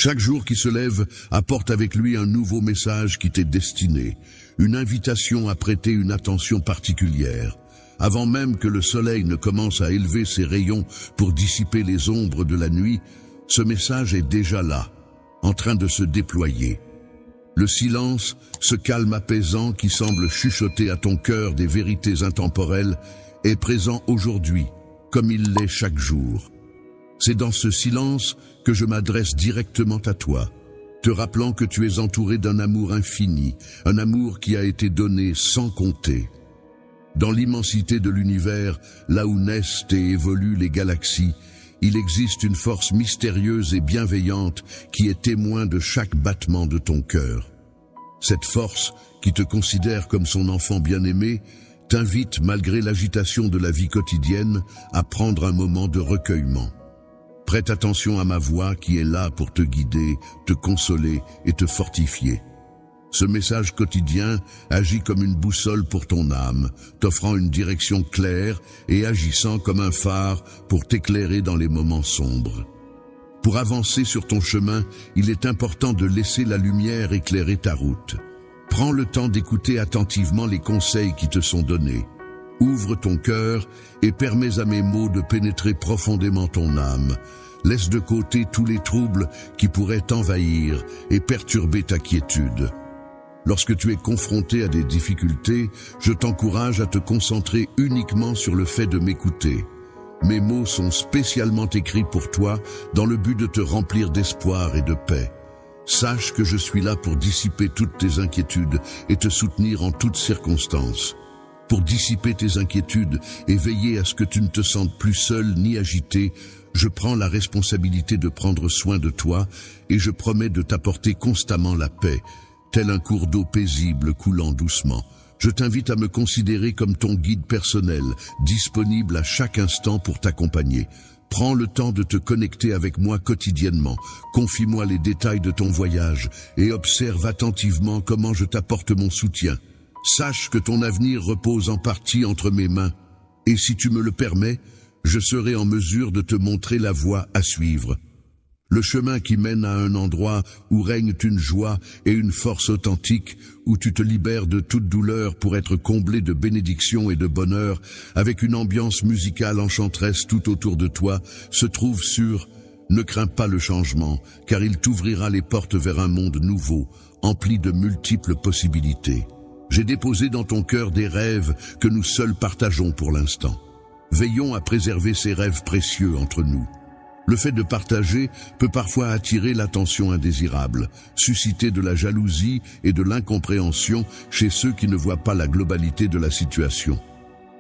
Chaque jour qui se lève apporte avec lui un nouveau message qui t'est destiné, une invitation à prêter une attention particulière. Avant même que le soleil ne commence à élever ses rayons pour dissiper les ombres de la nuit, ce message est déjà là, en train de se déployer. Le silence, ce calme apaisant qui semble chuchoter à ton cœur des vérités intemporelles, est présent aujourd'hui, comme il l'est chaque jour. C'est dans ce silence que je m'adresse directement à toi, te rappelant que tu es entouré d'un amour infini, un amour qui a été donné sans compter. Dans l'immensité de l'univers, là où naissent et évoluent les galaxies, il existe une force mystérieuse et bienveillante qui est témoin de chaque battement de ton cœur. Cette force, qui te considère comme son enfant bien-aimé, t'invite, malgré l'agitation de la vie quotidienne, à prendre un moment de recueillement. Prête attention à ma voix qui est là pour te guider, te consoler et te fortifier. Ce message quotidien agit comme une boussole pour ton âme, t'offrant une direction claire et agissant comme un phare pour t'éclairer dans les moments sombres. Pour avancer sur ton chemin, il est important de laisser la lumière éclairer ta route. Prends le temps d'écouter attentivement les conseils qui te sont donnés. Ouvre ton cœur et permets à mes mots de pénétrer profondément ton âme. Laisse de côté tous les troubles qui pourraient t'envahir et perturber ta quiétude. Lorsque tu es confronté à des difficultés, je t'encourage à te concentrer uniquement sur le fait de m'écouter. Mes mots sont spécialement écrits pour toi dans le but de te remplir d'espoir et de paix. Sache que je suis là pour dissiper toutes tes inquiétudes et te soutenir en toutes circonstances. Pour dissiper tes inquiétudes et veiller à ce que tu ne te sentes plus seul ni agité, je prends la responsabilité de prendre soin de toi et je promets de t'apporter constamment la paix, tel un cours d'eau paisible coulant doucement. Je t'invite à me considérer comme ton guide personnel, disponible à chaque instant pour t'accompagner. Prends le temps de te connecter avec moi quotidiennement. Confie-moi les détails de ton voyage et observe attentivement comment je t'apporte mon soutien. Sache que ton avenir repose en partie entre mes mains. Et si tu me le permets, je serai en mesure de te montrer la voie à suivre. Le chemin qui mène à un endroit où règne une joie et une force authentique, où tu te libères de toute douleur pour être comblé de bénédictions et de bonheur, avec une ambiance musicale enchanteresse tout autour de toi, se trouve sur « Ne crains pas le changement, car il t'ouvrira les portes vers un monde nouveau, empli de multiples possibilités. J'ai déposé dans ton cœur des rêves que nous seuls partageons pour l'instant. Veillons à préserver ces rêves précieux entre nous. Le fait de partager peut parfois attirer l'attention indésirable, susciter de la jalousie et de l'incompréhension chez ceux qui ne voient pas la globalité de la situation.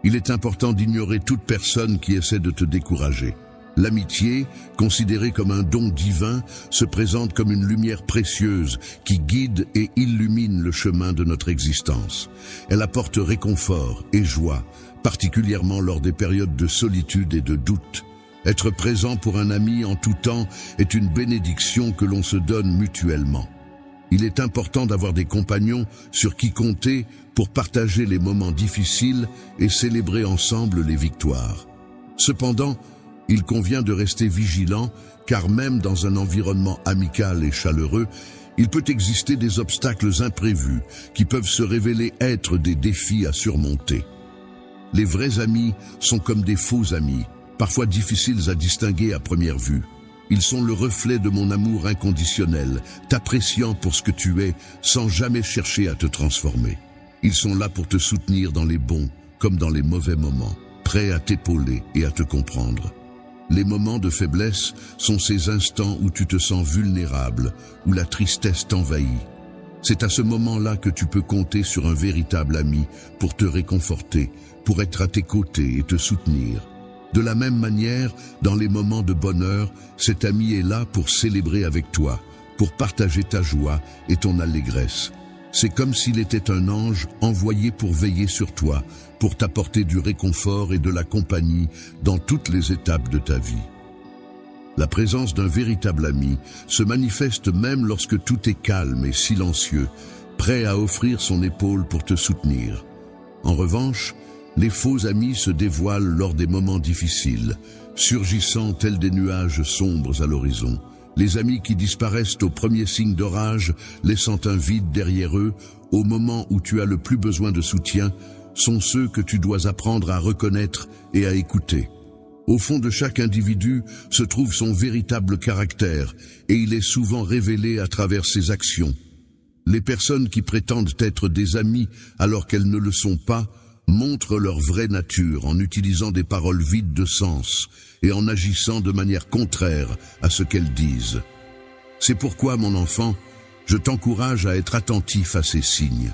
Il est important d'ignorer toute personne qui essaie de te décourager. L'amitié, considérée comme un don divin, se présente comme une lumière précieuse qui guide et illumine le chemin de notre existence. Elle apporte réconfort et joie, particulièrement lors des périodes de solitude et de doute. Être présent pour un ami en tout temps est une bénédiction que l'on se donne mutuellement. Il est important d'avoir des compagnons sur qui compter pour partager les moments difficiles et célébrer ensemble les victoires. Cependant, il convient de rester vigilant, car même dans un environnement amical et chaleureux, il peut exister des obstacles imprévus qui peuvent se révéler être des défis à surmonter. Les vrais amis sont comme des faux amis, parfois difficiles à distinguer à première vue. Ils sont le reflet de mon amour inconditionnel, t'appréciant pour ce que tu es, sans jamais chercher à te transformer. Ils sont là pour te soutenir dans les bons comme dans les mauvais moments, prêts à t'épauler et à te comprendre. Les moments de faiblesse sont ces instants où tu te sens vulnérable, où la tristesse t'envahit. C'est à ce moment-là que tu peux compter sur un véritable ami pour te réconforter, pour être à tes côtés et te soutenir. De la même manière, dans les moments de bonheur, cet ami est là pour célébrer avec toi, pour partager ta joie et ton allégresse. C'est comme s'il était un ange envoyé pour veiller sur toi, pour t'apporter du réconfort et de la compagnie dans toutes les étapes de ta vie. La présence d'un véritable ami se manifeste même lorsque tout est calme et silencieux, prêt à offrir son épaule pour te soutenir. En revanche, les faux amis se dévoilent lors des moments difficiles, surgissant tels des nuages sombres à l'horizon, Les amis qui disparaissent au premier signe d'orage, laissant un vide derrière eux, au moment où tu as le plus besoin de soutien, sont ceux que tu dois apprendre à reconnaître et à écouter. Au fond de chaque individu se trouve son véritable caractère, et il est souvent révélé à travers ses actions. Les personnes qui prétendent être des amis alors qu'elles ne le sont pas, montrent leur vraie nature en utilisant des paroles vides de sens et en agissant de manière contraire à ce qu'elles disent. C'est pourquoi, mon enfant, je t'encourage à être attentif à ces signes.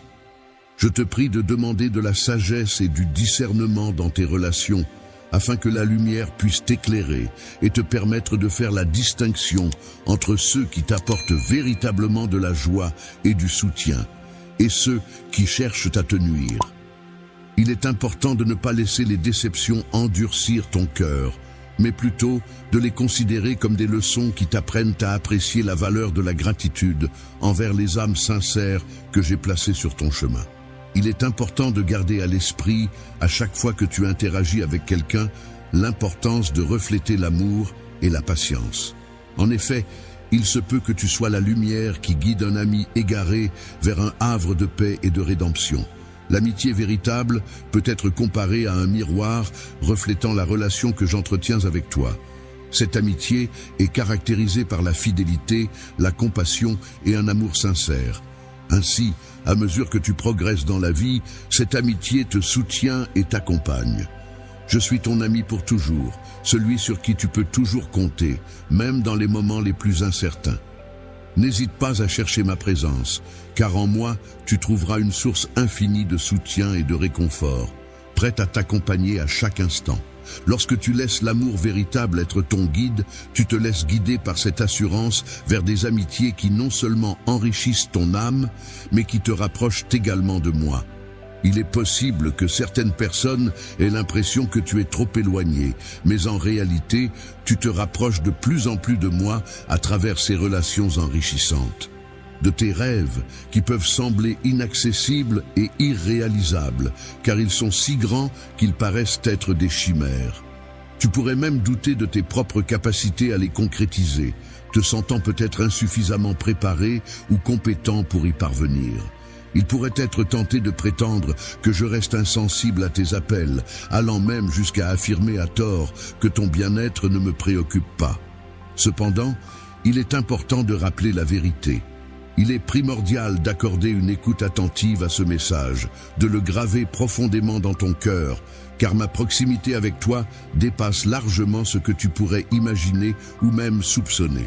Je te prie de demander de la sagesse et du discernement dans tes relations, afin que la lumière puisse t'éclairer et te permettre de faire la distinction entre ceux qui t'apportent véritablement de la joie et du soutien, et ceux qui cherchent à te nuire. Il est important de ne pas laisser les déceptions endurcir ton cœur, mais plutôt de les considérer comme des leçons qui t'apprennent à apprécier la valeur de la gratitude envers les âmes sincères que j'ai placées sur ton chemin. Il est important de garder à l'esprit, à chaque fois que tu interagis avec quelqu'un, l'importance de refléter l'amour et la patience. En effet, il se peut que tu sois la lumière qui guide un ami égaré vers un havre de paix et de rédemption. L'amitié véritable peut être comparée à un miroir reflétant la relation que j'entretiens avec toi. Cette amitié est caractérisée par la fidélité, la compassion et un amour sincère. Ainsi, à mesure que tu progresses dans la vie, cette amitié te soutient et t'accompagne. Je suis ton ami pour toujours, celui sur qui tu peux toujours compter, même dans les moments les plus incertains. N'hésite pas à chercher ma présence, car en moi, tu trouveras une source infinie de soutien et de réconfort, prête à t'accompagner à chaque instant. Lorsque tu laisses l'amour véritable être ton guide, tu te laisses guider par cette assurance vers des amitiés qui non seulement enrichissent ton âme, mais qui te rapprochent également de moi. Il est possible que certaines personnes aient l'impression que tu es trop éloigné, mais en réalité, tu te rapproches de plus en plus de moi à travers ces relations enrichissantes. De tes rêves, qui peuvent sembler inaccessibles et irréalisables, car ils sont si grands qu'ils paraissent être des chimères. Tu pourrais même douter de tes propres capacités à les concrétiser, te sentant peut-être insuffisamment préparé ou compétent pour y parvenir. Il pourrait être tenté de prétendre que je reste insensible à tes appels, allant même jusqu'à affirmer à tort que ton bien-être ne me préoccupe pas. Cependant, il est important de rappeler la vérité. Il est primordial d'accorder une écoute attentive à ce message, de le graver profondément dans ton cœur, car ma proximité avec toi dépasse largement ce que tu pourrais imaginer ou même soupçonner.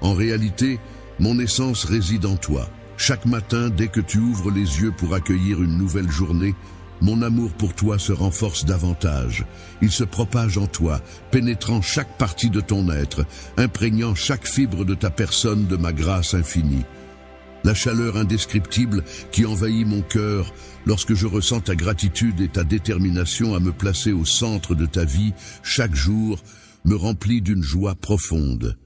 En réalité, mon essence réside en toi. Chaque matin, dès que tu ouvres les yeux pour accueillir une nouvelle journée, mon amour pour toi se renforce davantage. Il se propage en toi, pénétrant chaque partie de ton être, imprégnant chaque fibre de ta personne de ma grâce infinie. La chaleur indescriptible qui envahit mon cœur lorsque je ressens ta gratitude et ta détermination à me placer au centre de ta vie chaque jour me remplit d'une joie profonde.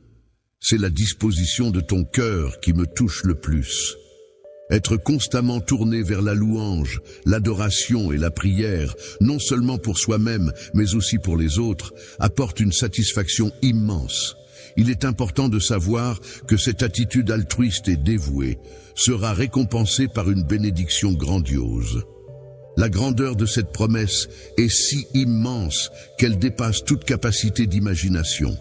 C'est la disposition de ton cœur qui me touche le plus. Être constamment tourné vers la louange, l'adoration et la prière, non seulement pour soi-même, mais aussi pour les autres, apporte une satisfaction immense. Il est important de savoir que cette attitude altruiste et dévouée sera récompensée par une bénédiction grandiose. La grandeur de cette promesse est si immense qu'elle dépasse toute capacité d'imagination.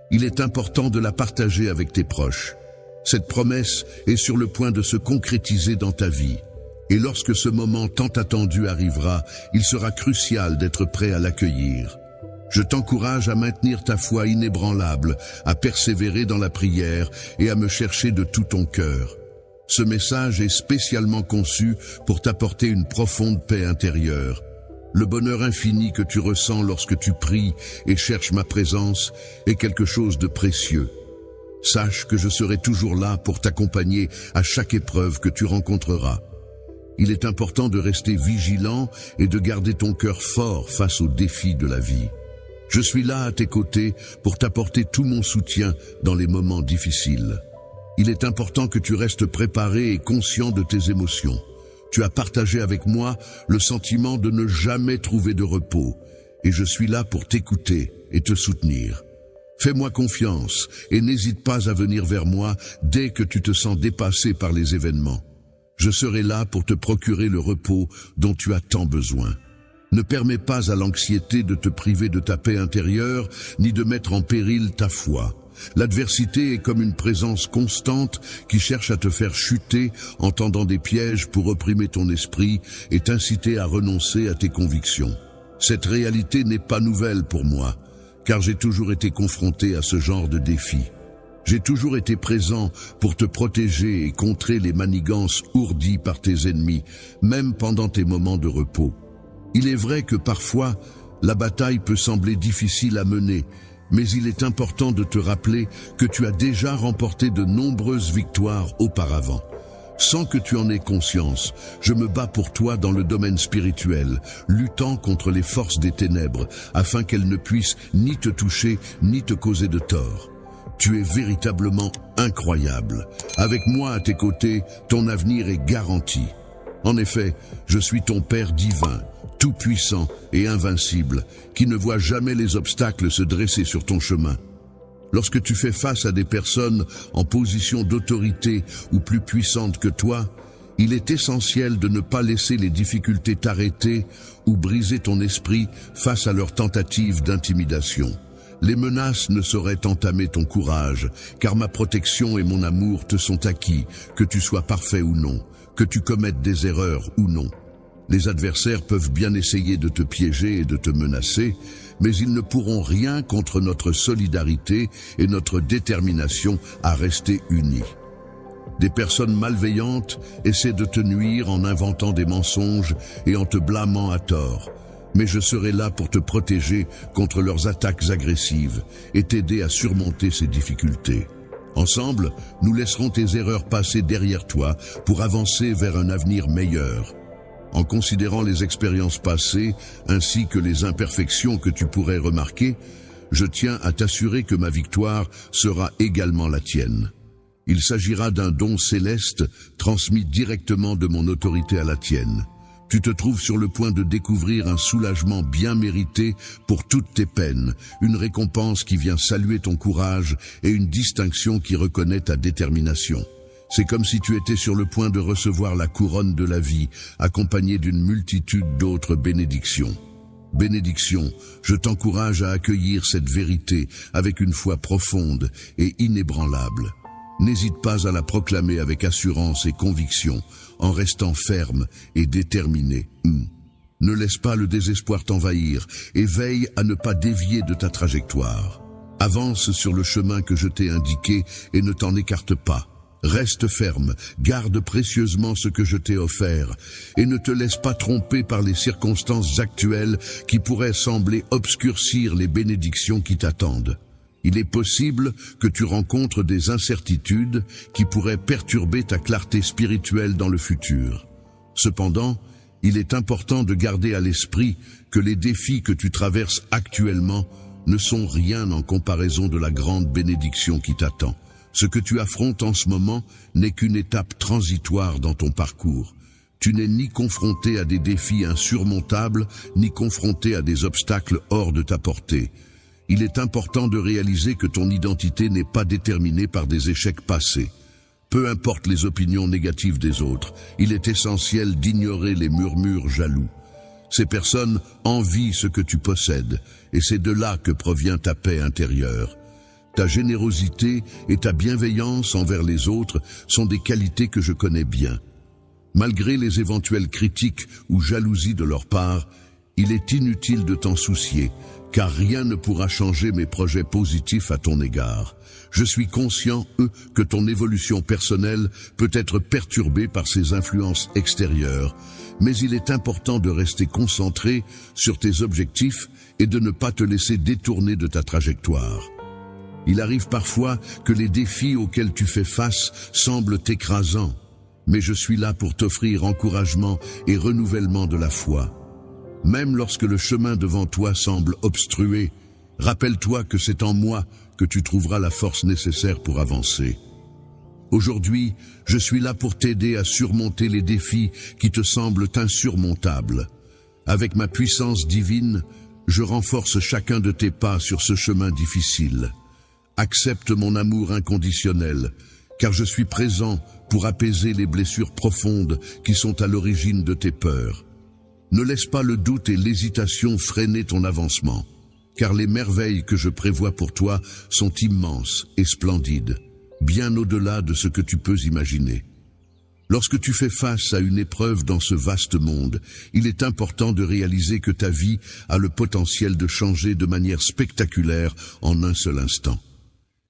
Il est important de la partager avec tes proches. Cette promesse est sur le point de se concrétiser dans ta vie. Et lorsque ce moment tant attendu arrivera, il sera crucial d'être prêt à l'accueillir. Je t'encourage à maintenir ta foi inébranlable, à persévérer dans la prière et à me chercher de tout ton cœur. Ce message est spécialement conçu pour t'apporter une profonde paix intérieure. Le bonheur infini que tu ressens lorsque tu pries et cherches ma présence est quelque chose de précieux. Sache que je serai toujours là pour t'accompagner à chaque épreuve que tu rencontreras. Il est important de rester vigilant et de garder ton cœur fort face aux défis de la vie. Je suis là à tes côtés pour t'apporter tout mon soutien dans les moments difficiles. Il est important que tu restes préparé et conscient de tes émotions. Tu as partagé avec moi le sentiment de ne jamais trouver de repos, et je suis là pour t'écouter et te soutenir. Fais-moi confiance et n'hésite pas à venir vers moi dès que tu te sens dépassé par les événements. Je serai là pour te procurer le repos dont tu as tant besoin. Ne permets pas à l'anxiété de te priver de ta paix intérieure, ni de mettre en péril ta foi. L'adversité est comme une présence constante qui cherche à te faire chuter en tendant des pièges pour opprimer ton esprit et t'inciter à renoncer à tes convictions. Cette réalité n'est pas nouvelle pour moi, car j'ai toujours été confronté à ce genre de défi. J'ai toujours été présent pour te protéger et contrer les manigances ourdies par tes ennemis, même pendant tes moments de repos. Il est vrai que parfois, la bataille peut sembler difficile à mener, mais il est important de te rappeler que tu as déjà remporté de nombreuses victoires auparavant. Sans que tu en aies conscience, je me bats pour toi dans le domaine spirituel, luttant contre les forces des ténèbres, afin qu'elles ne puissent ni te toucher, ni te causer de tort. Tu es véritablement incroyable. Avec moi à tes côtés, ton avenir est garanti. En effet, je suis ton Père divin, tout-puissant et invincible, qui ne voit jamais les obstacles se dresser sur ton chemin. Lorsque tu fais face à des personnes en position d'autorité ou plus puissantes que toi, il est essentiel de ne pas laisser les difficultés t'arrêter ou briser ton esprit face à leurs tentatives d'intimidation. Les menaces ne sauraient entamer ton courage, car ma protection et mon amour te sont acquis, que tu sois parfait ou non, que tu commettes des erreurs ou non. Les adversaires peuvent bien essayer de te piéger et de te menacer, mais ils ne pourront rien contre notre solidarité et notre détermination à rester unis. Des personnes malveillantes essaient de te nuire en inventant des mensonges et en te blâmant à tort. Mais je serai là pour te protéger contre leurs attaques agressives et t'aider à surmonter ces difficultés. Ensemble, nous laisserons tes erreurs passer derrière toi pour avancer vers un avenir meilleur. En considérant les expériences passées ainsi que les imperfections que tu pourrais remarquer, je tiens à t'assurer que ma victoire sera également la tienne. Il s'agira d'un don céleste transmis directement de mon autorité à la tienne. Tu te trouves sur le point de découvrir un soulagement bien mérité pour toutes tes peines, une récompense qui vient saluer ton courage et une distinction qui reconnaît ta détermination. C'est comme si tu étais sur le point de recevoir la couronne de la vie, accompagnée d'une multitude d'autres bénédictions. Bénédiction, je t'encourage à accueillir cette vérité avec une foi profonde et inébranlable. N'hésite pas à la proclamer avec assurance et conviction, en restant ferme et déterminé. Ne laisse pas le désespoir t'envahir et veille à ne pas dévier de ta trajectoire. Avance sur le chemin que je t'ai indiqué et ne t'en écarte pas. Reste ferme, garde précieusement ce que je t'ai offert et ne te laisse pas tromper par les circonstances actuelles qui pourraient sembler obscurcir les bénédictions qui t'attendent. Il est possible que tu rencontres des incertitudes qui pourraient perturber ta clarté spirituelle dans le futur. Cependant, il est important de garder à l'esprit que les défis que tu traverses actuellement ne sont rien en comparaison de la grande bénédiction qui t'attend. Ce que tu affrontes en ce moment n'est qu'une étape transitoire dans ton parcours. Tu n'es ni confronté à des défis insurmontables, ni confronté à des obstacles hors de ta portée. Il est important de réaliser que ton identité n'est pas déterminée par des échecs passés. Peu importe les opinions négatives des autres, il est essentiel d'ignorer les murmures jaloux. Ces personnes envient ce que tu possèdes, et c'est de là que provient ta paix intérieure. Ta générosité et ta bienveillance envers les autres sont des qualités que je connais bien. Malgré les éventuelles critiques ou jalousies de leur part, il est inutile de t'en soucier, car rien ne pourra changer mes projets positifs à ton égard. Je suis conscient, que ton évolution personnelle peut être perturbée par ces influences extérieures, mais il est important de rester concentré sur tes objectifs et de ne pas te laisser détourner de ta trajectoire. Il arrive parfois que les défis auxquels tu fais face semblent écrasants, mais je suis là pour t'offrir encouragement et renouvellement de la foi. Même lorsque le chemin devant toi semble obstrué, rappelle-toi que c'est en moi que tu trouveras la force nécessaire pour avancer. Aujourd'hui, je suis là pour t'aider à surmonter les défis qui te semblent insurmontables. Avec ma puissance divine, je renforce chacun de tes pas sur ce chemin difficile. Accepte mon amour inconditionnel, car je suis présent pour apaiser les blessures profondes qui sont à l'origine de tes peurs. Ne laisse pas le doute et l'hésitation freiner ton avancement, car les merveilles que je prévois pour toi sont immenses et splendides, bien au-delà de ce que tu peux imaginer. Lorsque tu fais face à une épreuve dans ce vaste monde, il est important de réaliser que ta vie a le potentiel de changer de manière spectaculaire en un seul instant.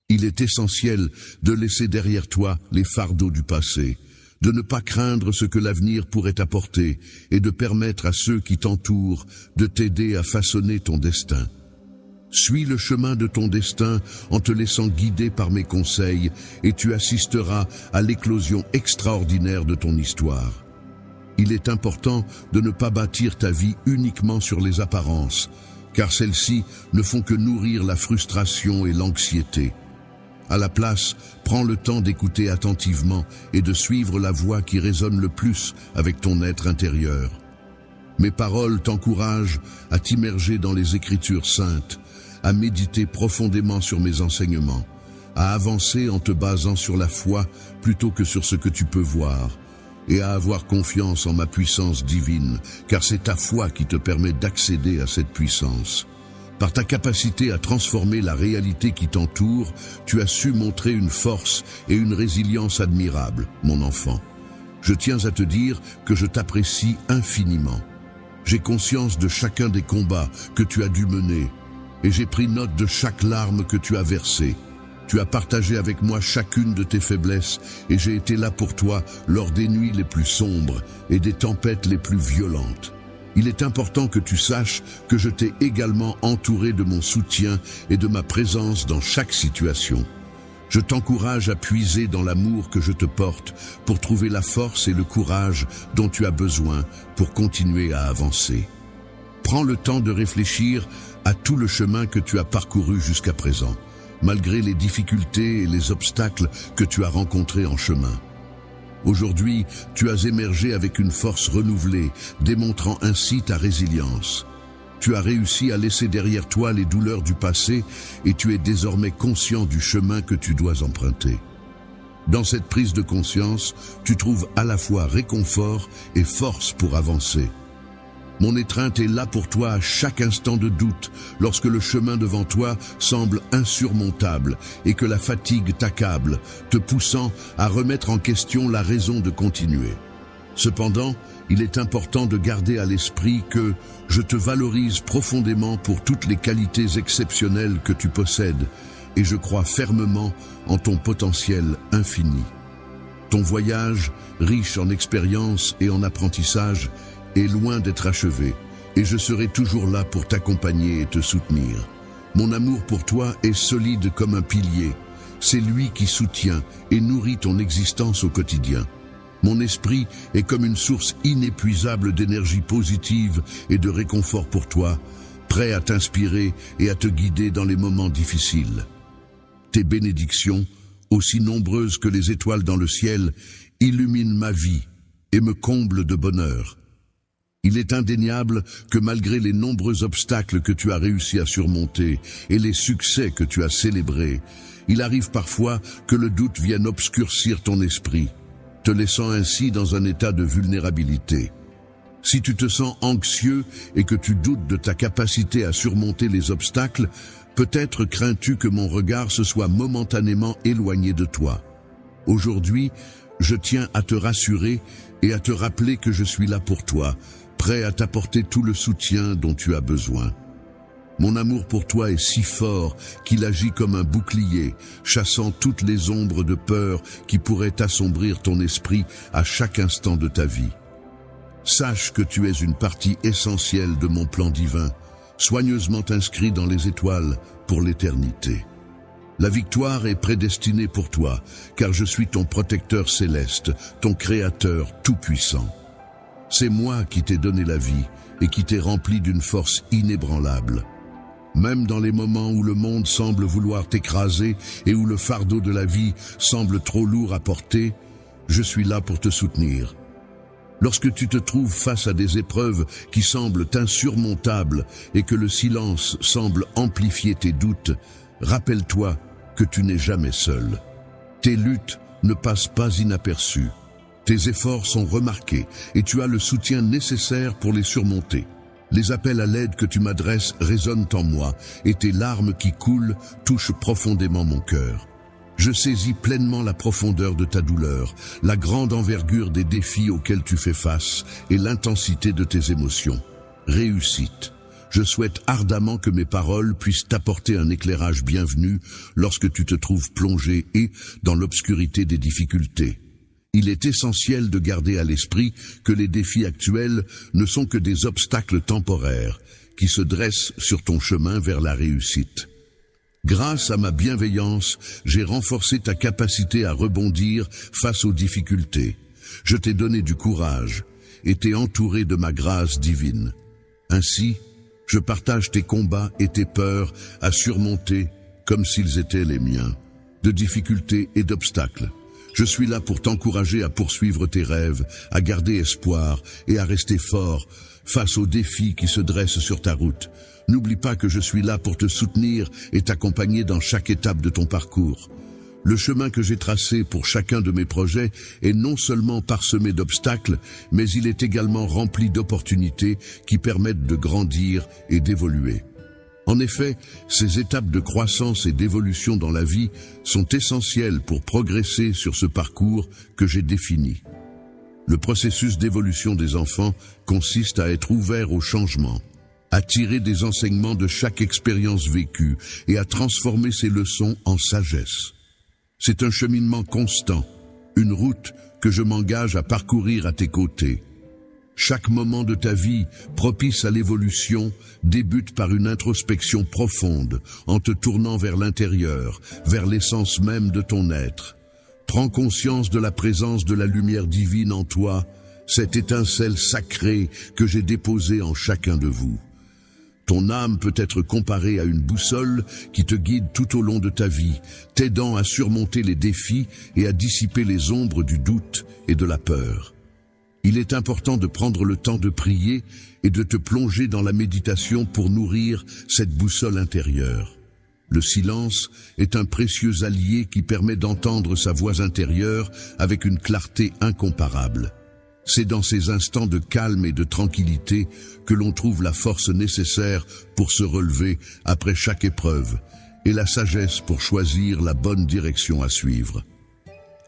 Il est essentiel de laisser derrière toi les fardeaux du passé, de ne pas craindre ce que l'avenir pourrait apporter et de permettre à ceux qui t'entourent de t'aider à façonner ton destin. Suis le chemin de ton destin en te laissant guider par mes conseils et tu assisteras à l'éclosion extraordinaire de ton histoire. Il est important de ne pas bâtir ta vie uniquement sur les apparences, car celles-ci ne font que nourrir la frustration et l'anxiété. À la place, prends le temps d'écouter attentivement et de suivre la voix qui résonne le plus avec ton être intérieur. Mes paroles t'encouragent à t'immerger dans les Écritures saintes, à méditer profondément sur mes enseignements, à avancer en te basant sur la foi plutôt que sur ce que tu peux voir, et à avoir confiance en ma puissance divine, car c'est ta foi qui te permet d'accéder à cette puissance. Par ta capacité à transformer la réalité qui t'entoure, tu as su montrer une force et une résilience admirables, mon enfant. Je tiens à te dire que je t'apprécie infiniment. J'ai conscience de chacun des combats que tu as dû mener, et j'ai pris note de chaque larme que tu as versée. Tu as partagé avec moi chacune de tes faiblesses, et j'ai été là pour toi lors des nuits les plus sombres et des tempêtes les plus violentes. Il est important que tu saches que je t'ai également entouré de mon soutien et de ma présence dans chaque situation. Je t'encourage à puiser dans l'amour que je te porte pour trouver la force et le courage dont tu as besoin pour continuer à avancer. Prends le temps de réfléchir à tout le chemin que tu as parcouru jusqu'à présent, malgré les difficultés et les obstacles que tu as rencontrés en chemin. Aujourd'hui, tu as émergé avec une force renouvelée, démontrant ainsi ta résilience. Tu as réussi à laisser derrière toi les douleurs du passé et tu es désormais conscient du chemin que tu dois emprunter. Dans cette prise de conscience, tu trouves à la fois réconfort et force pour avancer. Mon étreinte est là pour toi à chaque instant de doute, lorsque le chemin devant toi semble insurmontable et que la fatigue t'accable, te poussant à remettre en question la raison de continuer. Cependant, il est important de garder à l'esprit que je te valorise profondément pour toutes les qualités exceptionnelles que tu possèdes et je crois fermement en ton potentiel infini. Ton voyage, riche en expériences et en apprentissage, est loin d'être achevé, et je serai toujours là pour t'accompagner et te soutenir. Mon amour pour toi est solide comme un pilier. C'est lui qui soutient et nourrit ton existence au quotidien. Mon esprit est comme une source inépuisable d'énergie positive et de réconfort pour toi, prêt à t'inspirer et à te guider dans les moments difficiles. Tes bénédictions, aussi nombreuses que les étoiles dans le ciel, illuminent ma vie et me comblent de bonheur. Il est indéniable que malgré les nombreux obstacles que tu as réussi à surmonter et les succès que tu as célébrés, il arrive parfois que le doute vienne obscurcir ton esprit, te laissant ainsi dans un état de vulnérabilité. Si tu te sens anxieux et que tu doutes de ta capacité à surmonter les obstacles, peut-être crains-tu que mon regard se soit momentanément éloigné de toi. Aujourd'hui, je tiens à te rassurer et à te rappeler que je suis là pour toi, prêt à t'apporter tout le soutien dont tu as besoin. Mon amour pour toi est si fort qu'il agit comme un bouclier, chassant toutes les ombres de peur qui pourraient assombrir ton esprit à chaque instant de ta vie. Sache que tu es une partie essentielle de mon plan divin, soigneusement inscrit dans les étoiles pour l'éternité. La victoire est prédestinée pour toi, car je suis ton protecteur céleste, ton créateur tout-puissant. C'est moi qui t'ai donné la vie et qui t'ai rempli d'une force inébranlable. Même dans les moments où le monde semble vouloir t'écraser et où le fardeau de la vie semble trop lourd à porter, je suis là pour te soutenir. Lorsque tu te trouves face à des épreuves qui semblent insurmontables et que le silence semble amplifier tes doutes, rappelle-toi que tu n'es jamais seul. Tes luttes ne passent pas inaperçues. Tes efforts sont remarqués et tu as le soutien nécessaire pour les surmonter. Les appels à l'aide que tu m'adresses résonnent en moi et tes larmes qui coulent touchent profondément mon cœur. Je saisis pleinement la profondeur de ta douleur, la grande envergure des défis auxquels tu fais face et l'intensité de tes émotions. Réussite. Je souhaite ardemment que mes paroles puissent t'apporter un éclairage bienvenu lorsque tu te trouves plongé dans l'obscurité des difficultés. Il est essentiel de garder à l'esprit que les défis actuels ne sont que des obstacles temporaires qui se dressent sur ton chemin vers la réussite. Grâce à ma bienveillance, j'ai renforcé ta capacité à rebondir face aux difficultés. Je t'ai donné du courage et t'ai entouré de ma grâce divine. Ainsi, je partage tes combats et tes peurs à surmonter comme s'ils étaient les miens, de difficultés et d'obstacles. Je suis là pour t'encourager à poursuivre tes rêves, à garder espoir et à rester fort face aux défis qui se dressent sur ta route. N'oublie pas que je suis là pour te soutenir et t'accompagner dans chaque étape de ton parcours. Le chemin que j'ai tracé pour chacun de mes projets est non seulement parsemé d'obstacles, mais il est également rempli d'opportunités qui permettent de grandir et d'évoluer. En effet, ces étapes de croissance et d'évolution dans la vie sont essentielles pour progresser sur ce parcours que j'ai défini. Le processus d'évolution des enfants consiste à être ouvert au changement, à tirer des enseignements de chaque expérience vécue et à transformer ces leçons en sagesse. C'est un cheminement constant, une route que je m'engage à parcourir à tes côtés. Chaque moment de ta vie, propice à l'évolution, débute par une introspection profonde, en te tournant vers l'intérieur, vers l'essence même de ton être. Prends conscience de la présence de la lumière divine en toi, cette étincelle sacrée que j'ai déposée en chacun de vous. Ton âme peut être comparée à une boussole qui te guide tout au long de ta vie, t'aidant à surmonter les défis et à dissiper les ombres du doute et de la peur. Il est important de prendre le temps de prier et de te plonger dans la méditation pour nourrir cette boussole intérieure. Le silence est un précieux allié qui permet d'entendre sa voix intérieure avec une clarté incomparable. C'est dans ces instants de calme et de tranquillité que l'on trouve la force nécessaire pour se relever après chaque épreuve et la sagesse pour choisir la bonne direction à suivre.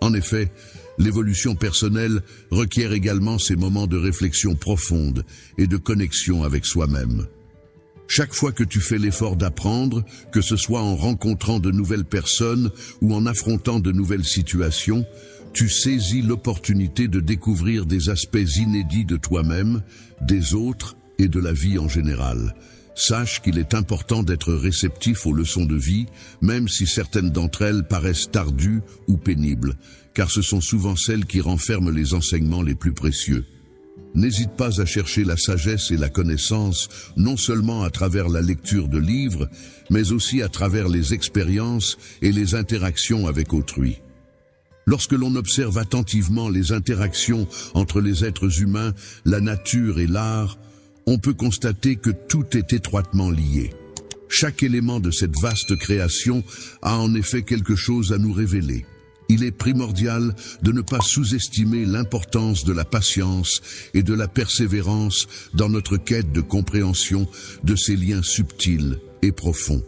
En effet, l'évolution personnelle requiert également ces moments de réflexion profonde et de connexion avec soi-même. Chaque fois que tu fais l'effort d'apprendre, que ce soit en rencontrant de nouvelles personnes ou en affrontant de nouvelles situations, tu saisis l'opportunité de découvrir des aspects inédits de toi-même, des autres et de la vie en général. Sache qu'il est important d'être réceptif aux leçons de vie, même si certaines d'entre elles paraissent ardues ou pénibles, car ce sont souvent celles qui renferment les enseignements les plus précieux. N'hésite pas à chercher la sagesse et la connaissance, non seulement à travers la lecture de livres, mais aussi à travers les expériences et les interactions avec autrui. Lorsque l'on observe attentivement les interactions entre les êtres humains, la nature et l'art, on peut constater que tout est étroitement lié. Chaque élément de cette vaste création a en effet quelque chose à nous révéler. Il est primordial de ne pas sous-estimer l'importance de la patience et de la persévérance dans notre quête de compréhension de ces liens subtils et profonds.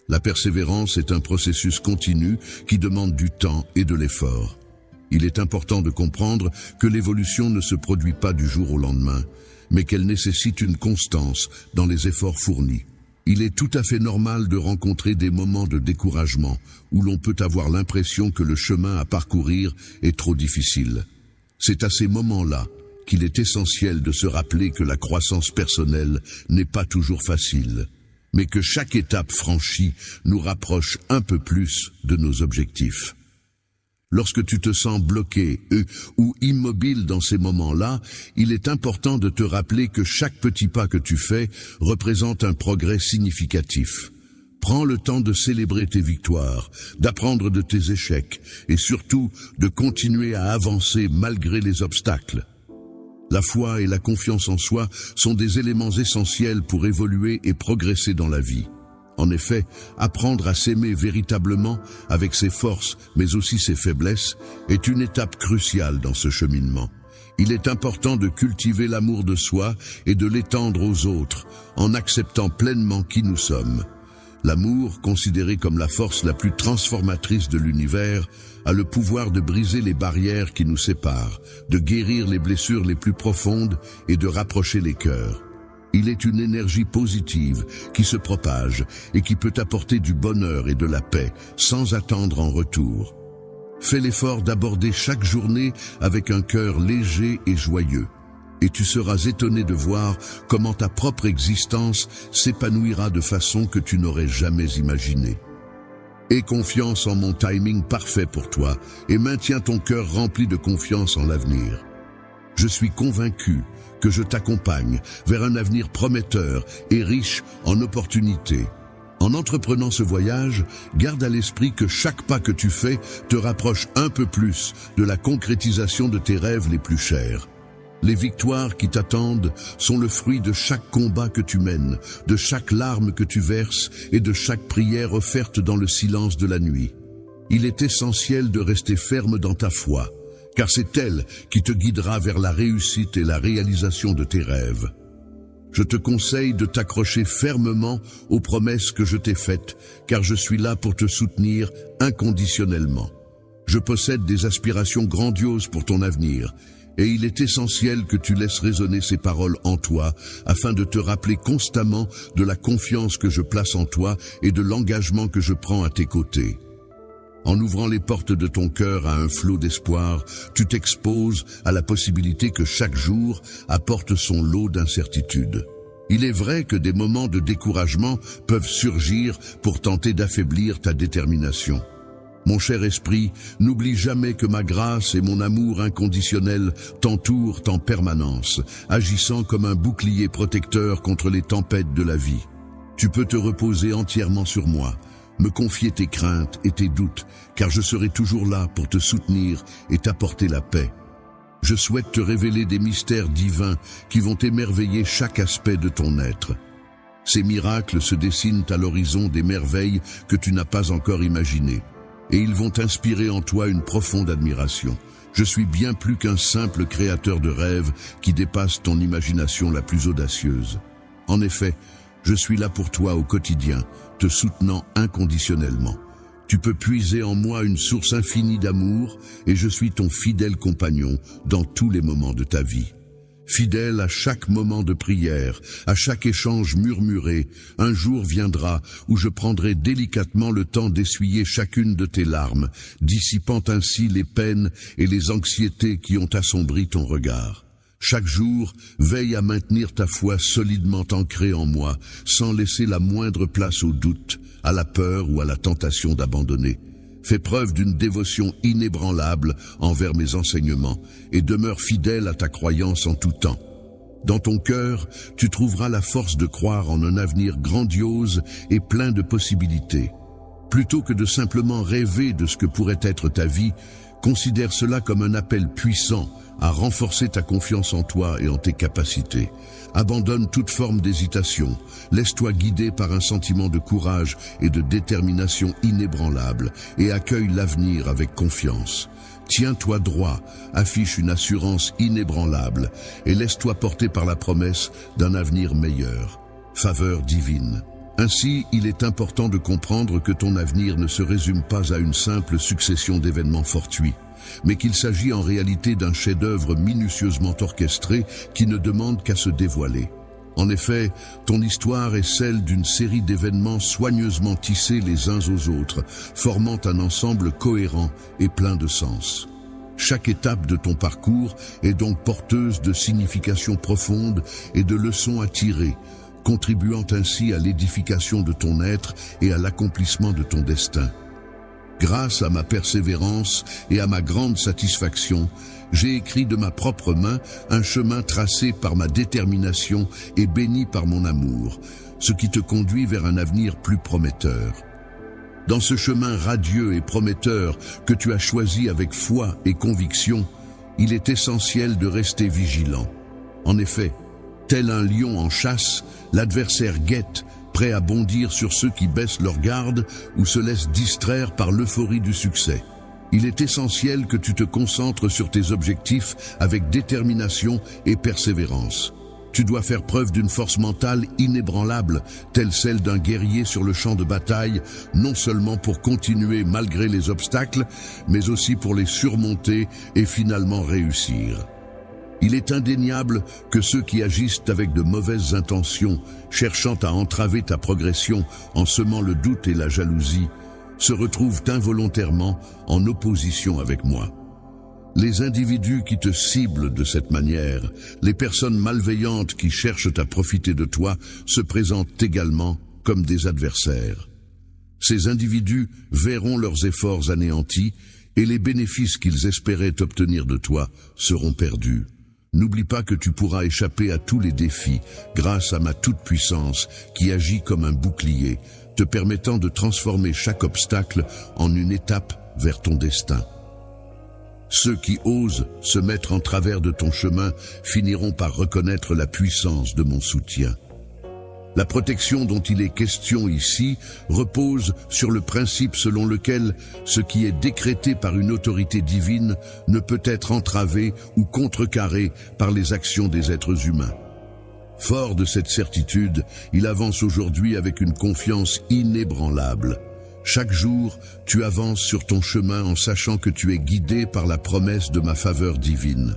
La persévérance est un processus continu qui demande du temps et de l'effort. Il est important de comprendre que l'évolution ne se produit pas du jour au lendemain, mais qu'elle nécessite une constance dans les efforts fournis. Il est tout à fait normal de rencontrer des moments de découragement où l'on peut avoir l'impression que le chemin à parcourir est trop difficile. C'est à ces moments-là qu'il est essentiel de se rappeler que la croissance personnelle n'est pas toujours facile, mais que chaque étape franchie nous rapproche un peu plus de nos objectifs. Lorsque tu te sens bloqué ou immobile dans ces moments-là, il est important de te rappeler que chaque petit pas que tu fais représente un progrès significatif. Prends le temps de célébrer tes victoires, d'apprendre de tes échecs et surtout de continuer à avancer malgré les obstacles. La foi et la confiance en soi sont des éléments essentiels pour évoluer et progresser dans la vie. En effet, apprendre à s'aimer véritablement, avec ses forces, mais aussi ses faiblesses, est une étape cruciale dans ce cheminement. Il est important de cultiver l'amour de soi et de l'étendre aux autres, en acceptant pleinement qui nous sommes. L'amour, considéré comme la force la plus transformatrice de l'univers, a le pouvoir de briser les barrières qui nous séparent, de guérir les blessures les plus profondes et de rapprocher les cœurs. Il est une énergie positive qui se propage et qui peut apporter du bonheur et de la paix sans attendre en retour. Fais l'effort d'aborder chaque journée avec un cœur léger et joyeux, et tu seras étonné de voir comment ta propre existence s'épanouira de façon que tu n'aurais jamais imaginée. Aie confiance en mon timing parfait pour toi et maintiens ton cœur rempli de confiance en l'avenir. Je suis convaincu que je t'accompagne vers un avenir prometteur et riche en opportunités. En entreprenant ce voyage, garde à l'esprit que chaque pas que tu fais te rapproche un peu plus de la concrétisation de tes rêves les plus chers. Les victoires qui t'attendent sont le fruit de chaque combat que tu mènes, de chaque larme que tu verses et de chaque prière offerte dans le silence de la nuit. Il est essentiel de rester ferme dans ta foi, car c'est elle qui te guidera vers la réussite et la réalisation de tes rêves. Je te conseille de t'accrocher fermement aux promesses que je t'ai faites, car je suis là pour te soutenir inconditionnellement. Je possède des aspirations grandioses pour ton avenir, et il est essentiel que tu laisses résonner ces paroles en toi, afin de te rappeler constamment de la confiance que je place en toi et de l'engagement que je prends à tes côtés. En ouvrant les portes de ton cœur à un flot d'espoir, tu t'exposes à la possibilité que chaque jour apporte son lot d'incertitudes. Il est vrai que des moments de découragement peuvent surgir pour tenter d'affaiblir ta détermination. Mon cher esprit, n'oublie jamais que ma grâce et mon amour inconditionnel t'entourent en permanence, agissant comme un bouclier protecteur contre les tempêtes de la vie. Tu peux te reposer entièrement sur moi, me confier tes craintes et tes doutes, car je serai toujours là pour te soutenir et t'apporter la paix. Je souhaite te révéler des mystères divins qui vont émerveiller chaque aspect de ton être. Ces miracles se dessinent à l'horizon des merveilles que tu n'as pas encore imaginées, et ils vont inspirer en toi une profonde admiration. Je suis bien plus qu'un simple créateur de rêves qui dépasse ton imagination la plus audacieuse. En effet, je suis là pour toi au quotidien, te soutenant inconditionnellement. Tu peux puiser en moi une source infinie d'amour et je suis ton fidèle compagnon dans tous les moments de ta vie. Fidèle à chaque moment de prière, à chaque échange murmuré, un jour viendra où je prendrai délicatement le temps d'essuyer chacune de tes larmes, dissipant ainsi les peines et les anxiétés qui ont assombri ton regard. Chaque jour, veille à maintenir ta foi solidement ancrée en moi, sans laisser la moindre place au doute, à la peur ou à la tentation d'abandonner. Fais preuve d'une dévotion inébranlable envers mes enseignements et demeure fidèle à ta croyance en tout temps. Dans ton cœur, tu trouveras la force de croire en un avenir grandiose et plein de possibilités. Plutôt que de simplement rêver de ce que pourrait être ta vie, considère cela comme un appel puissant à renforcer ta confiance en toi et en tes capacités. Abandonne toute forme d'hésitation, laisse-toi guider par un sentiment de courage et de détermination inébranlable et accueille l'avenir avec confiance. Tiens-toi droit, affiche une assurance inébranlable et laisse-toi porter par la promesse d'un avenir meilleur. Faveur divine. Ainsi, il est important de comprendre que ton avenir ne se résume pas à une simple succession d'événements fortuits, mais qu'il s'agit en réalité d'un chef-d'œuvre minutieusement orchestré qui ne demande qu'à se dévoiler. En effet, ton histoire est celle d'une série d'événements soigneusement tissés les uns aux autres, formant un ensemble cohérent et plein de sens. Chaque étape de ton parcours est donc porteuse de significations profondes et de leçons à tirer, contribuant ainsi à l'édification de ton être et à l'accomplissement de ton destin. Grâce à ma persévérance et à ma grande satisfaction, j'ai écrit de ma propre main un chemin tracé par ma détermination et béni par mon amour, ce qui te conduit vers un avenir plus prometteur. Dans ce chemin radieux et prometteur que tu as choisi avec foi et conviction, il est essentiel de rester vigilant. En effet, tel un lion en chasse, l'adversaire guette, prêt à bondir sur ceux qui baissent leur garde ou se laissent distraire par l'euphorie du succès. Il est essentiel que tu te concentres sur tes objectifs avec détermination et persévérance. Tu dois faire preuve d'une force mentale inébranlable, telle celle d'un guerrier sur le champ de bataille, non seulement pour continuer malgré les obstacles, mais aussi pour les surmonter et finalement réussir. Il est indéniable que ceux qui agissent avec de mauvaises intentions, cherchant à entraver ta progression en semant le doute et la jalousie, se retrouvent involontairement en opposition avec moi. Les individus qui te ciblent de cette manière, les personnes malveillantes qui cherchent à profiter de toi, se présentent également comme des adversaires. Ces individus verront leurs efforts anéantis et les bénéfices qu'ils espéraient obtenir de toi seront perdus. N'oublie pas que tu pourras échapper à tous les défis grâce à ma toute-puissance qui agit comme un bouclier, te permettant de transformer chaque obstacle en une étape vers ton destin. Ceux qui osent se mettre en travers de ton chemin finiront par reconnaître la puissance de mon soutien. La protection dont il est question ici repose sur le principe selon lequel ce qui est décrété par une autorité divine ne peut être entravé ou contrecarré par les actions des êtres humains. Fort de cette certitude, il avance aujourd'hui avec une confiance inébranlable. Chaque jour, tu avances sur ton chemin en sachant que tu es guidé par la promesse de ma faveur divine.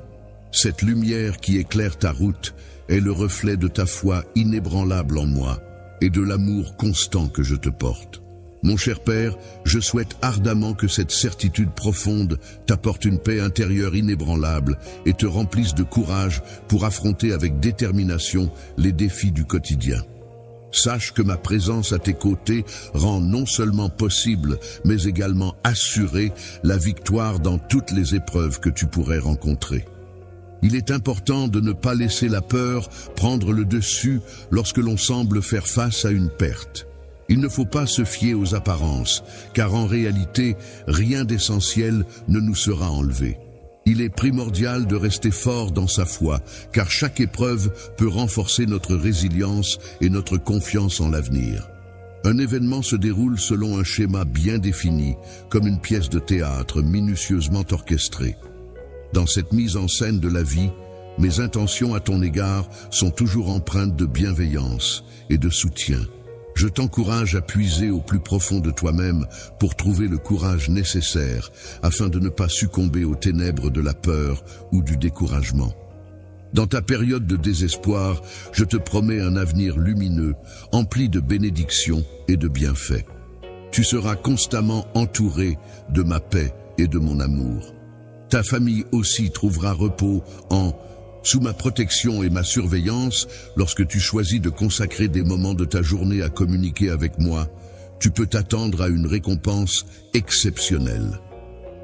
Cette lumière qui éclaire ta route est le reflet de ta foi inébranlable en moi et de l'amour constant que je te porte. Mon cher Père, je souhaite ardemment que cette certitude profonde t'apporte une paix intérieure inébranlable et te remplisse de courage pour affronter avec détermination les défis du quotidien. Sache que ma présence à tes côtés rend non seulement possible, mais également assurée la victoire dans toutes les épreuves que tu pourrais rencontrer. Il est important de ne pas laisser la peur prendre le dessus lorsque l'on semble faire face à une perte. Il ne faut pas se fier aux apparences, car en réalité, rien d'essentiel ne nous sera enlevé. Il est primordial de rester fort dans sa foi, car chaque épreuve peut renforcer notre résilience et notre confiance en l'avenir. Un événement se déroule selon un schéma bien défini, comme une pièce de théâtre minutieusement orchestrée. Dans cette mise en scène de la vie, mes intentions à ton égard sont toujours empreintes de bienveillance et de soutien. Je t'encourage à puiser au plus profond de toi-même pour trouver le courage nécessaire afin de ne pas succomber aux ténèbres de la peur ou du découragement. Dans ta période de désespoir, je te promets un avenir lumineux, empli de bénédictions et de bienfaits. Tu seras constamment entouré de ma paix et de mon amour. Ta famille aussi trouvera repos sous ma protection et ma surveillance. Lorsque tu choisis de consacrer des moments de ta journée à communiquer avec moi, tu peux t'attendre à une récompense exceptionnelle.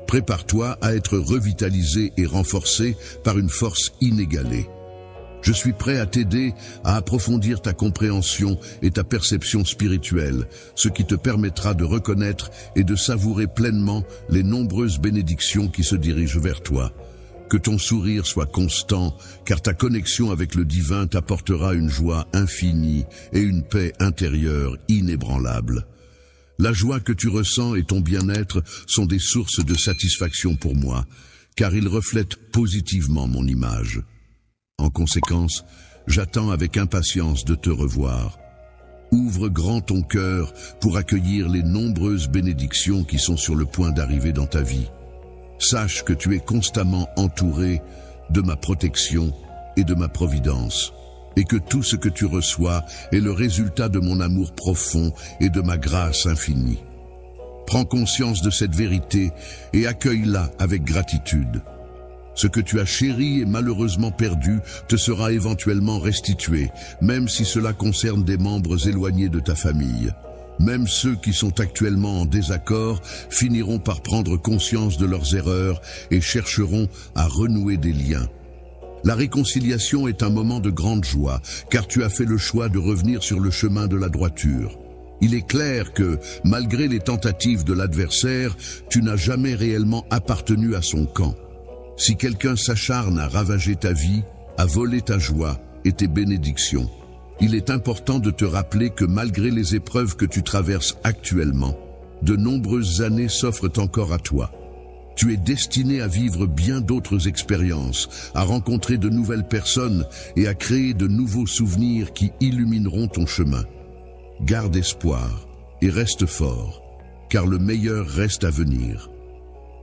Prépare-toi à être revitalisé et renforcé par une force inégalée. Je suis prêt à t'aider à approfondir ta compréhension et ta perception spirituelle, ce qui te permettra de reconnaître et de savourer pleinement les nombreuses bénédictions qui se dirigent vers toi. Que ton sourire soit constant, car ta connexion avec le divin t'apportera une joie infinie et une paix intérieure inébranlable. La joie que tu ressens et ton bien-être sont des sources de satisfaction pour moi, car ils reflètent positivement mon image. En conséquence, j'attends avec impatience de te revoir. Ouvre grand ton cœur pour accueillir les nombreuses bénédictions qui sont sur le point d'arriver dans ta vie. Sache que tu es constamment entouré de ma protection et de ma providence, et que tout ce que tu reçois est le résultat de mon amour profond et de ma grâce infinie. Prends conscience de cette vérité et accueille-la avec gratitude. Ce que tu as chéri et malheureusement perdu te sera éventuellement restitué, même si cela concerne des membres éloignés de ta famille. Même ceux qui sont actuellement en désaccord finiront par prendre conscience de leurs erreurs et chercheront à renouer des liens. La réconciliation est un moment de grande joie, car tu as fait le choix de revenir sur le chemin de la droiture. Il est clair que, malgré les tentatives de l'adversaire, tu n'as jamais réellement appartenu à son camp. Si quelqu'un s'acharne à ravager ta vie, à voler ta joie et tes bénédictions, il est important de te rappeler que malgré les épreuves que tu traverses actuellement, de nombreuses années s'offrent encore à toi. Tu es destiné à vivre bien d'autres expériences, à rencontrer de nouvelles personnes et à créer de nouveaux souvenirs qui illumineront ton chemin. Garde espoir et reste fort, car le meilleur reste à venir.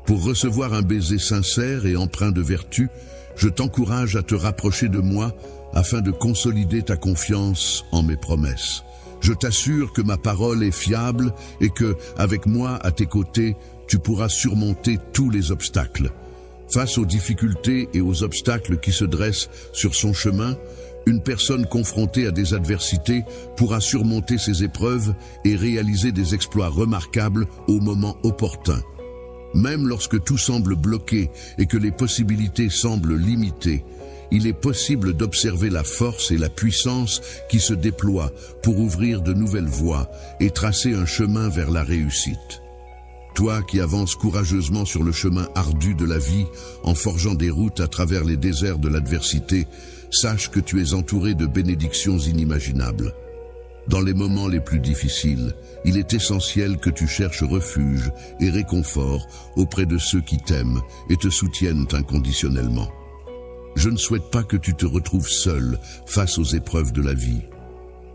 Pour recevoir un baiser sincère et empreint de vertu, je t'encourage à te rapprocher de moi afin de consolider ta confiance en mes promesses. Je t'assure que ma parole est fiable et que, avec moi à tes côtés, tu pourras surmonter tous les obstacles. Face aux difficultés et aux obstacles qui se dressent sur son chemin, une personne confrontée à des adversités pourra surmonter ces épreuves et réaliser des exploits remarquables au moment opportun. Même lorsque tout semble bloqué et que les possibilités semblent limitées, il est possible d'observer la force et la puissance qui se déploient pour ouvrir de nouvelles voies et tracer un chemin vers la réussite. Toi qui avances courageusement sur le chemin ardu de la vie en forgeant des routes à travers les déserts de l'adversité, sache que tu es entouré de bénédictions inimaginables. Dans les moments les plus difficiles, il est essentiel que tu cherches refuge et réconfort auprès de ceux qui t'aiment et te soutiennent inconditionnellement. Je ne souhaite pas que tu te retrouves seul face aux épreuves de la vie.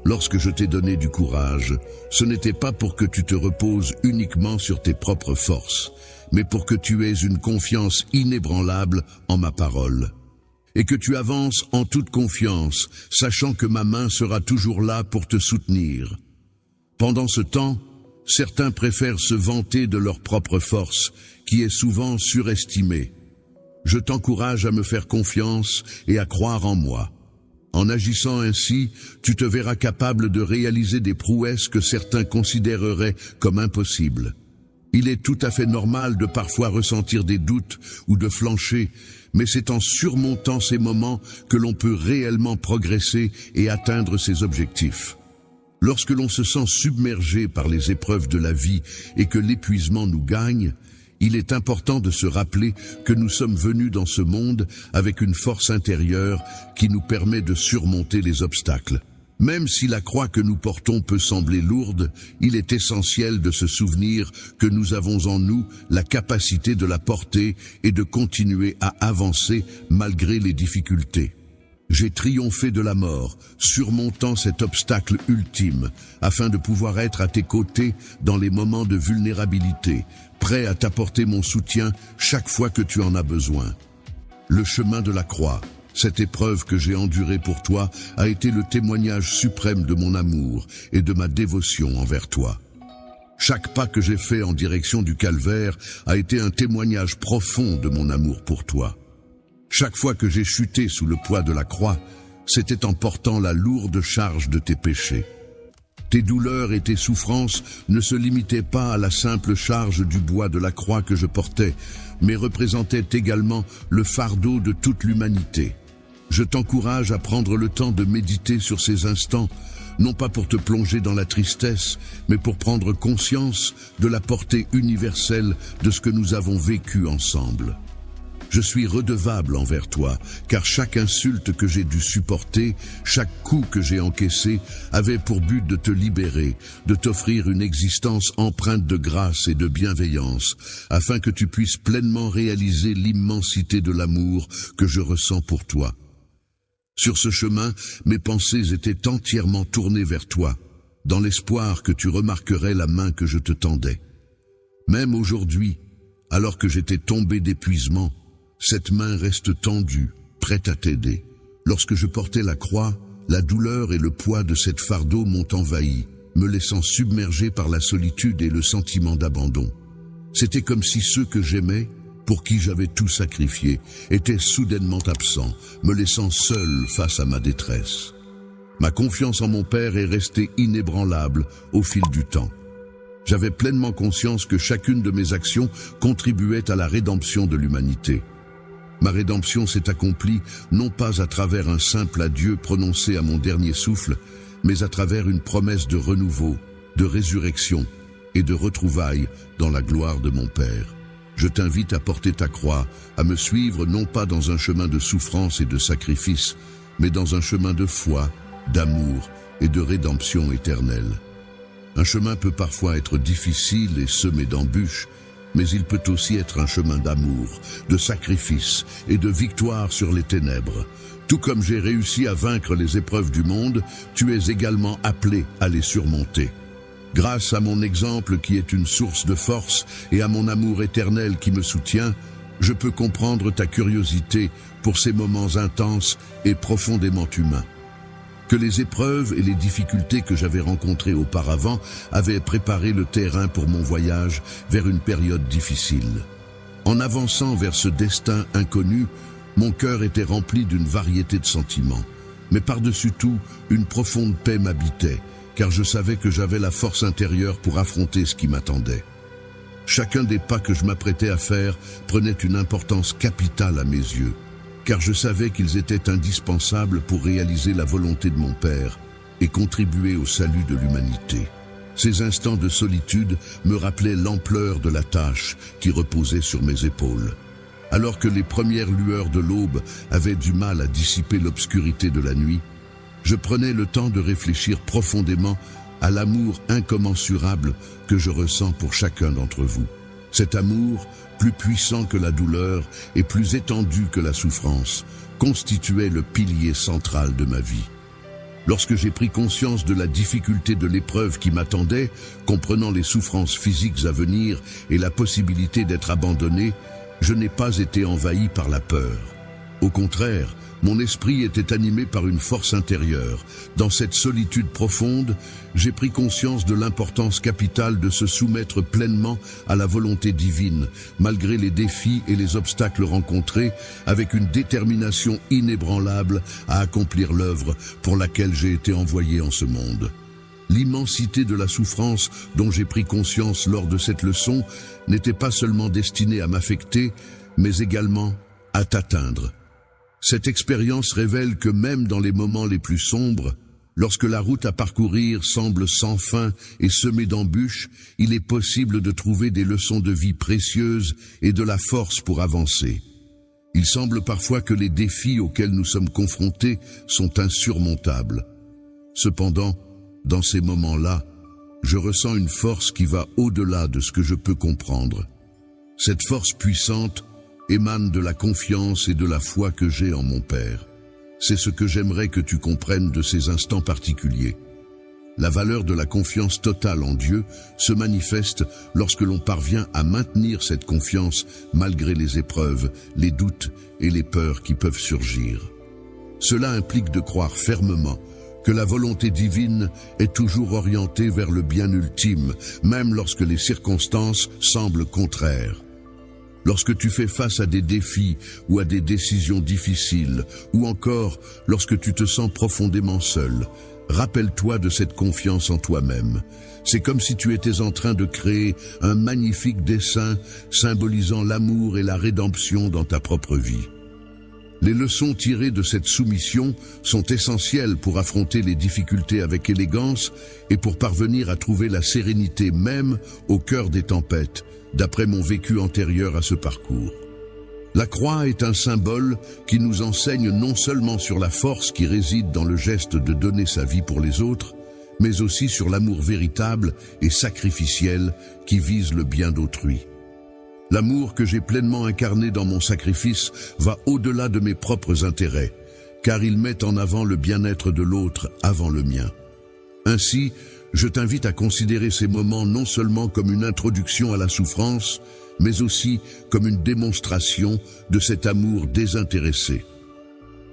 Lorsque je t'ai donné du courage, ce n'était pas pour que tu te reposes uniquement sur tes propres forces, mais pour que tu aies une confiance inébranlable en ma parole. Et que tu avances en toute confiance, sachant que ma main sera toujours là pour te soutenir. Pendant ce temps, certains préfèrent se vanter de leur propre force, qui est souvent surestimée. Je t'encourage à me faire confiance et à croire en moi. En agissant ainsi, tu te verras capable de réaliser des prouesses que certains considéreraient comme impossibles. Il est tout à fait normal de parfois ressentir des doutes ou de flancher, mais c'est en surmontant ces moments que l'on peut réellement progresser et atteindre ses objectifs. Lorsque l'on se sent submergé par les épreuves de la vie et que l'épuisement nous gagne, il est important de se rappeler que nous sommes venus dans ce monde avec une force intérieure qui nous permet de surmonter les obstacles. Même si la croix que nous portons peut sembler lourde, il est essentiel de se souvenir que nous avons en nous la capacité de la porter et de continuer à avancer malgré les difficultés. J'ai triomphé de la mort, surmontant cet obstacle ultime, afin de pouvoir être à tes côtés dans les moments de vulnérabilité, prêt à t'apporter mon soutien chaque fois que tu en as besoin. Le chemin de la croix, cette épreuve que j'ai endurée pour toi, a été le témoignage suprême de mon amour et de ma dévotion envers toi. Chaque pas que j'ai fait en direction du calvaire a été un témoignage profond de mon amour pour toi. Chaque fois que j'ai chuté sous le poids de la croix, c'était en portant la lourde charge de tes péchés. Tes douleurs et tes souffrances ne se limitaient pas à la simple charge du bois de la croix que je portais, mais représentaient également le fardeau de toute l'humanité. Je t'encourage à prendre le temps de méditer sur ces instants, non pas pour te plonger dans la tristesse, mais pour prendre conscience de la portée universelle de ce que nous avons vécu ensemble. Je suis redevable envers toi, car chaque insulte que j'ai dû supporter, chaque coup que j'ai encaissé, avait pour but de te libérer, de t'offrir une existence empreinte de grâce et de bienveillance, afin que tu puisses pleinement réaliser l'immensité de l'amour que je ressens pour toi. Sur ce chemin, mes pensées étaient entièrement tournées vers toi, dans l'espoir que tu remarquerais la main que je te tendais. Même aujourd'hui, alors que j'étais tombé d'épuisement, cette main reste tendue, prête à t'aider. Lorsque je portais la croix, la douleur et le poids de cette fardeau m'ont envahi, me laissant submergé par la solitude et le sentiment d'abandon. C'était comme si ceux que j'aimais, pour qui j'avais tout sacrifié, étaient soudainement absents, me laissant seul face à ma détresse. Ma confiance en mon Père est restée inébranlable au fil du temps. J'avais pleinement conscience que chacune de mes actions contribuait à la rédemption de l'humanité. Ma rédemption s'est accomplie non pas à travers un simple adieu prononcé à mon dernier souffle, mais à travers une promesse de renouveau, de résurrection et de retrouvailles dans la gloire de mon Père. Je t'invite à porter ta croix, à me suivre non pas dans un chemin de souffrance et de sacrifice, mais dans un chemin de foi, d'amour et de rédemption éternelle. Un chemin peut parfois être difficile et semé d'embûches, mais il peut aussi être un chemin d'amour, de sacrifice et de victoire sur les ténèbres. Tout comme j'ai réussi à vaincre les épreuves du monde, tu es également appelé à les surmonter. Grâce à mon exemple qui est une source de force et à mon amour éternel qui me soutient, je peux comprendre ta curiosité pour ces moments intenses et profondément humains. Que les épreuves et les difficultés que j'avais rencontrées auparavant avaient préparé le terrain pour mon voyage vers une période difficile. En avançant vers ce destin inconnu, mon cœur était rempli d'une variété de sentiments. Mais par-dessus tout, une profonde paix m'habitait, car je savais que j'avais la force intérieure pour affronter ce qui m'attendait. Chacun des pas que je m'apprêtais à faire prenait une importance capitale à mes yeux, car je savais qu'ils étaient indispensables pour réaliser la volonté de mon Père et contribuer au salut de l'humanité. Ces instants de solitude me rappelaient l'ampleur de la tâche qui reposait sur mes épaules. Alors que les premières lueurs de l'aube avaient du mal à dissiper l'obscurité de la nuit, je prenais le temps de réfléchir profondément à l'amour incommensurable que je ressens pour chacun d'entre vous. Cet amour, plus puissant que la douleur et plus étendu que la souffrance, constituait le pilier central de ma vie. Lorsque j'ai pris conscience de la difficulté de l'épreuve qui m'attendait, comprenant les souffrances physiques à venir et la possibilité d'être abandonné, je n'ai pas été envahi par la peur. Au contraire, mon esprit était animé par une force intérieure. Dans cette solitude profonde, j'ai pris conscience de l'importance capitale de se soumettre pleinement à la volonté divine, malgré les défis et les obstacles rencontrés, avec une détermination inébranlable à accomplir l'œuvre pour laquelle j'ai été envoyé en ce monde. L'immensité de la souffrance dont j'ai pris conscience lors de cette leçon n'était pas seulement destinée à m'affecter, mais également à t'atteindre. Cette expérience révèle que même dans les moments les plus sombres, lorsque la route à parcourir semble sans fin et semée d'embûches, il est possible de trouver des leçons de vie précieuses et de la force pour avancer. Il semble parfois que les défis auxquels nous sommes confrontés sont insurmontables. Cependant, dans ces moments-là, je ressens une force qui va au-delà de ce que je peux comprendre. Cette force puissante émane de la confiance et de la foi que j'ai en mon Père. C'est ce que j'aimerais que tu comprennes de ces instants particuliers. La valeur de la confiance totale en Dieu se manifeste lorsque l'on parvient à maintenir cette confiance malgré les épreuves, les doutes et les peurs qui peuvent surgir. Cela implique de croire fermement que la volonté divine est toujours orientée vers le bien ultime, même lorsque les circonstances semblent contraires. Lorsque tu fais face à des défis ou à des décisions difficiles, ou encore lorsque tu te sens profondément seul, rappelle-toi de cette confiance en toi-même. C'est comme si tu étais en train de créer un magnifique dessin symbolisant l'amour et la rédemption dans ta propre vie. Les leçons tirées de cette soumission sont essentielles pour affronter les difficultés avec élégance et pour parvenir à trouver la sérénité même au cœur des tempêtes, d'après mon vécu antérieur à ce parcours. La croix est un symbole qui nous enseigne non seulement sur la force qui réside dans le geste de donner sa vie pour les autres, mais aussi sur l'amour véritable et sacrificiel qui vise le bien d'autrui. L'amour que j'ai pleinement incarné dans mon sacrifice va au-delà de mes propres intérêts, car il met en avant le bien-être de l'autre avant le mien. Ainsi, je t'invite à considérer ces moments non seulement comme une introduction à la souffrance, mais aussi comme une démonstration de cet amour désintéressé.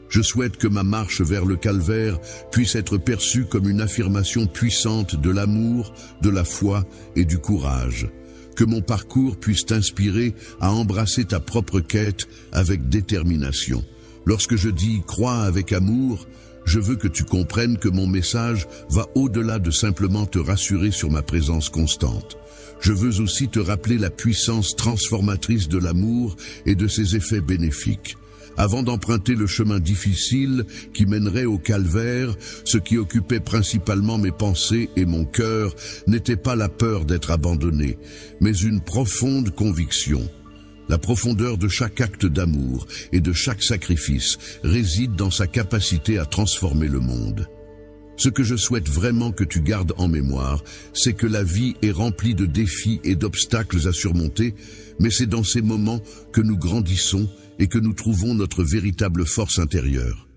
Je souhaite que ma marche vers le calvaire puisse être perçue comme une affirmation puissante de l'amour, de la foi et du courage. Que mon parcours puisse t'inspirer à embrasser ta propre quête avec détermination. Lorsque je dis « crois avec amour », je veux que tu comprennes que mon message va au-delà de simplement te rassurer sur ma présence constante. Je veux aussi te rappeler la puissance transformatrice de l'amour et de ses effets bénéfiques. Avant d'emprunter le chemin difficile qui mènerait au calvaire, ce qui occupait principalement mes pensées et mon cœur n'était pas la peur d'être abandonné, mais une profonde conviction. La profondeur de chaque acte d'amour et de chaque sacrifice réside dans sa capacité à transformer le monde. Ce que je souhaite vraiment que tu gardes en mémoire, c'est que la vie est remplie de défis et d'obstacles à surmonter, mais c'est dans ces moments que nous grandissons et que nous trouvons notre véritable force intérieure.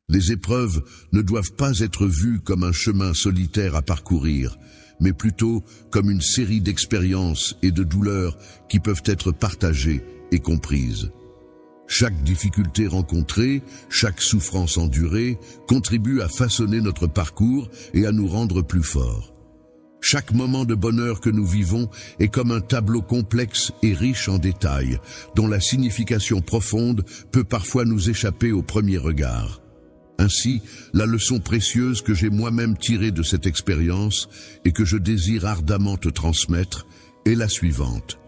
Les épreuves ne doivent pas être vues comme un chemin solitaire à parcourir, mais plutôt comme une série d'expériences et de douleurs qui peuvent être partagées et comprises. Chaque difficulté rencontrée, chaque souffrance endurée, contribue à façonner notre parcours et à nous rendre plus forts. Chaque moment de bonheur que nous vivons est comme un tableau complexe et riche en détails, dont la signification profonde peut parfois nous échapper au premier regard. Ainsi, la leçon précieuse que j'ai moi-même tirée de cette expérience et que je désire ardemment te transmettre est la suivante.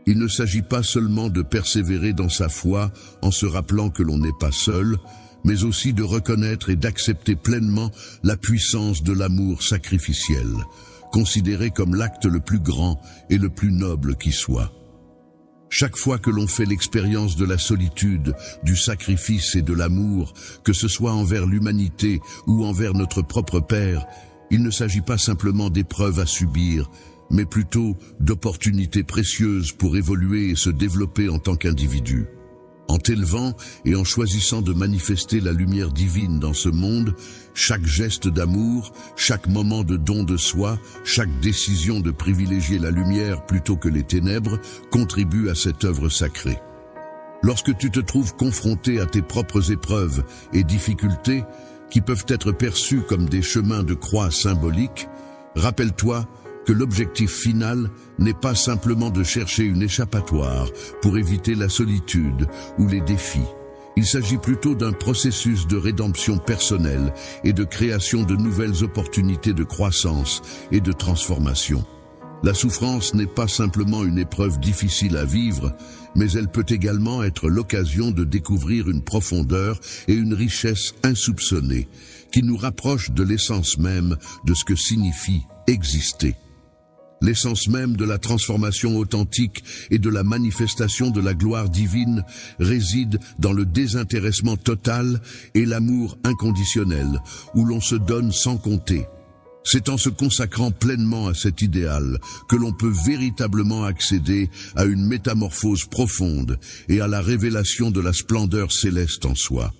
Il ne s'agit pas seulement de persévérer dans sa foi en se rappelant que l'on n'est pas seul, mais aussi de reconnaître et d'accepter pleinement la puissance de l'amour sacrificiel, considéré comme l'acte le plus grand et le plus noble qui soit. Chaque fois que l'on fait l'expérience de la solitude, du sacrifice et de l'amour, que ce soit envers l'humanité ou envers notre propre Père, il ne s'agit pas simplement d'épreuves à subir, mais plutôt d'opportunités précieuses pour évoluer et se développer en tant qu'individu. En t'élevant et en choisissant de manifester la lumière divine dans ce monde, chaque geste d'amour, chaque moment de don de soi, chaque décision de privilégier la lumière plutôt que les ténèbres contribue à cette œuvre sacrée. Lorsque tu te trouves confronté à tes propres épreuves et difficultés, qui peuvent être perçues comme des chemins de croix symboliques, rappelle-toi que l'objectif final n'est pas simplement de chercher une échappatoire pour éviter la solitude ou les défis. Il s'agit plutôt d'un processus de rédemption personnelle et de création de nouvelles opportunités de croissance et de transformation. La souffrance n'est pas simplement une épreuve difficile à vivre, mais elle peut également être l'occasion de découvrir une profondeur et une richesse insoupçonnées qui nous rapprochent de l'essence même de ce que signifie exister. L'essence même de la transformation authentique et de la manifestation de la gloire divine réside dans le désintéressement total et l'amour inconditionnel, où l'on se donne sans compter. C'est en se consacrant pleinement à cet idéal que l'on peut véritablement accéder à une métamorphose profonde et à la révélation de la splendeur céleste en soi.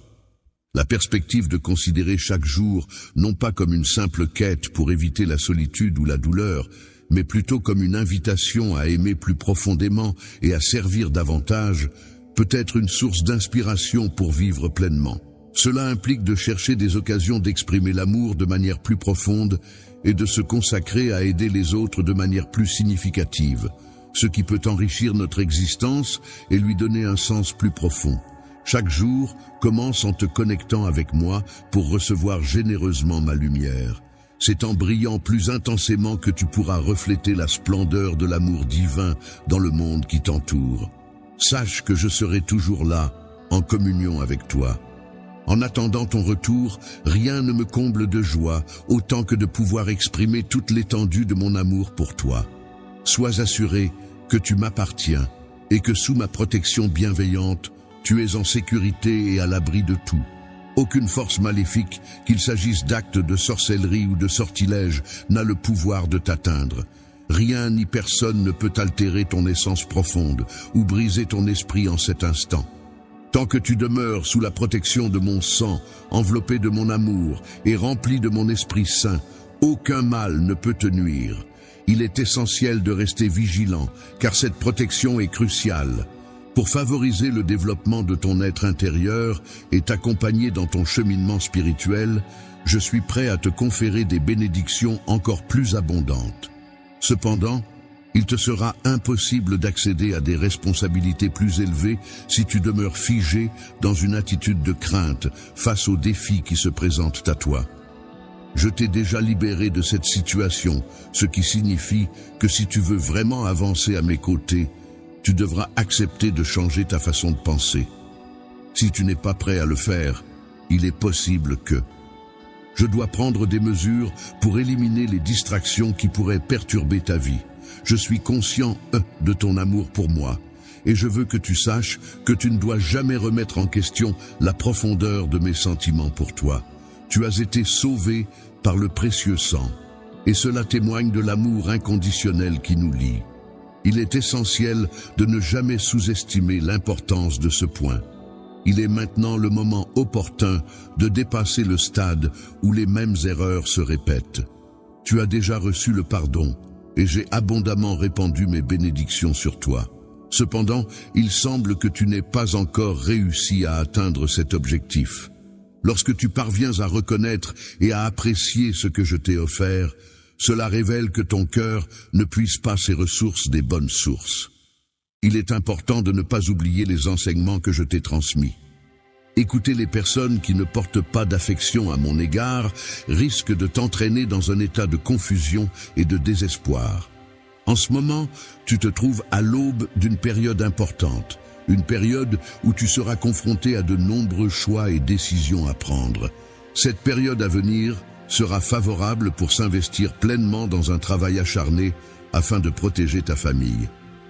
La perspective de considérer chaque jour non pas comme une simple quête pour éviter la solitude ou la douleur, mais plutôt comme une invitation à aimer plus profondément et à servir davantage, peut être une source d'inspiration pour vivre pleinement. Cela implique de chercher des occasions d'exprimer l'amour de manière plus profonde et de se consacrer à aider les autres de manière plus significative, ce qui peut enrichir notre existence et lui donner un sens plus profond. Chaque jour, commence en te connectant avec moi pour recevoir généreusement ma lumière. C'est en brillant plus intensément que tu pourras refléter la splendeur de l'amour divin dans le monde qui t'entoure. Sache que je serai toujours là, en communion avec toi. En attendant ton retour, rien ne me comble de joie autant que de pouvoir exprimer toute l'étendue de mon amour pour toi. Sois assuré que tu m'appartiens et que sous ma protection bienveillante, tu es en sécurité et à l'abri de tout. Aucune force maléfique, qu'il s'agisse d'actes de sorcellerie ou de sortilèges, n'a le pouvoir de t'atteindre. Rien ni personne ne peut altérer ton essence profonde ou briser ton esprit en cet instant. Tant que tu demeures sous la protection de mon sang, enveloppé de mon amour et rempli de mon Esprit Saint, aucun mal ne peut te nuire. Il est essentiel de rester vigilant, car cette protection est cruciale. Pour favoriser le développement de ton être intérieur et t'accompagner dans ton cheminement spirituel, je suis prêt à te conférer des bénédictions encore plus abondantes. Cependant, il te sera impossible d'accéder à des responsabilités plus élevées si tu demeures figé dans une attitude de crainte face aux défis qui se présentent à toi. Je t'ai déjà libéré de cette situation, ce qui signifie que si tu veux vraiment avancer à mes côtés, tu devras accepter de changer ta façon de penser. Si tu n'es pas prêt à le faire, il est possible que je dois prendre des mesures pour éliminer les distractions qui pourraient perturber ta vie. Je suis conscient de ton amour pour moi, et je veux que tu saches que tu ne dois jamais remettre en question la profondeur de mes sentiments pour toi. Tu as été sauvé par le précieux sang, et cela témoigne de l'amour inconditionnel qui nous lie. Il est essentiel de ne jamais sous-estimer l'importance de ce point. Il est maintenant le moment opportun de dépasser le stade où les mêmes erreurs se répètent. Tu as déjà reçu le pardon, et j'ai abondamment répandu mes bénédictions sur toi. Cependant, il semble que tu n'aies pas encore réussi à atteindre cet objectif. Lorsque tu parviens à reconnaître et à apprécier ce que je t'ai offert, cela révèle que ton cœur ne puise pas ses ressources des bonnes sources. Il est important de ne pas oublier les enseignements que je t'ai transmis. Écouter les personnes qui ne portent pas d'affection à mon égard risque de t'entraîner dans un état de confusion et de désespoir. En ce moment, tu te trouves à l'aube d'une période importante, une période où tu seras confronté à de nombreux choix et décisions à prendre. Cette période à venir sera favorable pour s'investir pleinement dans un travail acharné afin de protéger ta famille.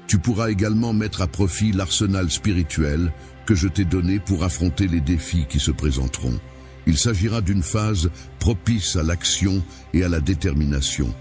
Tu pourras également mettre à profit l'arsenal spirituel que je t'ai donné pour affronter les défis qui se présenteront. Il s'agira d'une phase propice à l'action et à la détermination.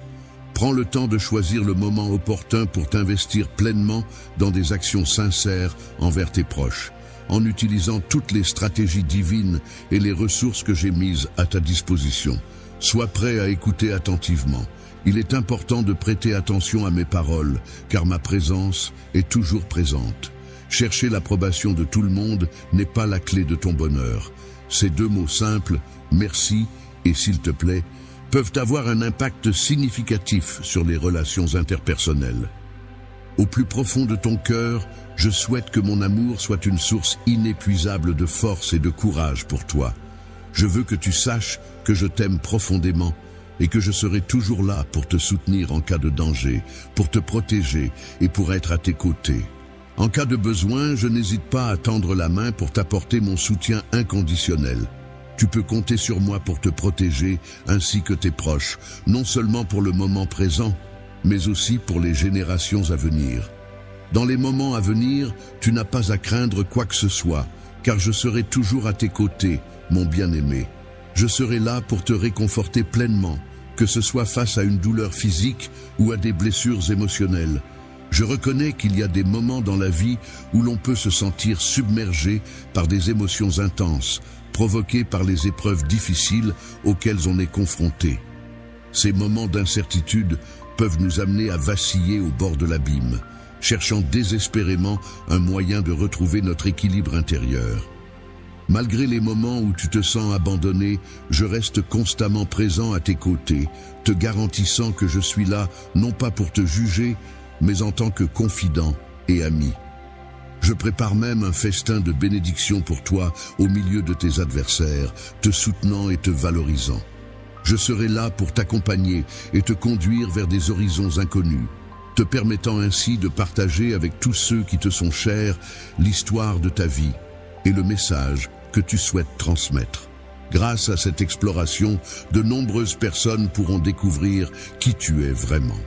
Prends le temps de choisir le moment opportun pour t'investir pleinement dans des actions sincères envers tes proches, en utilisant toutes les stratégies divines et les ressources que j'ai mises à ta disposition. Sois prêt à écouter attentivement. Il est important de prêter attention à mes paroles, car ma présence est toujours présente. Chercher l'approbation de tout le monde n'est pas la clé de ton bonheur. Ces deux mots simples, merci et s'il te plaît, peuvent avoir un impact significatif sur les relations interpersonnelles. Au plus profond de ton cœur, je souhaite que mon amour soit une source inépuisable de force et de courage pour toi. Je veux que tu saches que je t'aime profondément et que je serai toujours là pour te soutenir en cas de danger, pour te protéger et pour être à tes côtés. En cas de besoin, je n'hésite pas à tendre la main pour t'apporter mon soutien inconditionnel. Tu peux compter sur moi pour te protéger ainsi que tes proches, non seulement pour le moment présent, mais aussi pour les générations à venir. Dans les moments à venir, tu n'as pas à craindre quoi que ce soit, car je serai toujours à tes côtés, mon bien-aimé. Je serai là pour te réconforter pleinement, que ce soit face à une douleur physique ou à des blessures émotionnelles. Je reconnais qu'il y a des moments dans la vie où l'on peut se sentir submergé par des émotions intenses, provoquées par les épreuves difficiles auxquelles on est confronté. Ces moments d'incertitude peuvent nous amener à vaciller au bord de l'abîme, cherchant désespérément un moyen de retrouver notre équilibre intérieur. Malgré les moments où tu te sens abandonné, je reste constamment présent à tes côtés, te garantissant que je suis là non pas pour te juger, mais en tant que confident et ami. Je prépare même un festin de bénédiction pour toi au milieu de tes adversaires, te soutenant et te valorisant. Je serai là pour t'accompagner et te conduire vers des horizons inconnus, te permettant ainsi de partager avec tous ceux qui te sont chers l'histoire de ta vie et le message que tu souhaites transmettre. Grâce à cette exploration, de nombreuses personnes pourront découvrir qui tu es vraiment.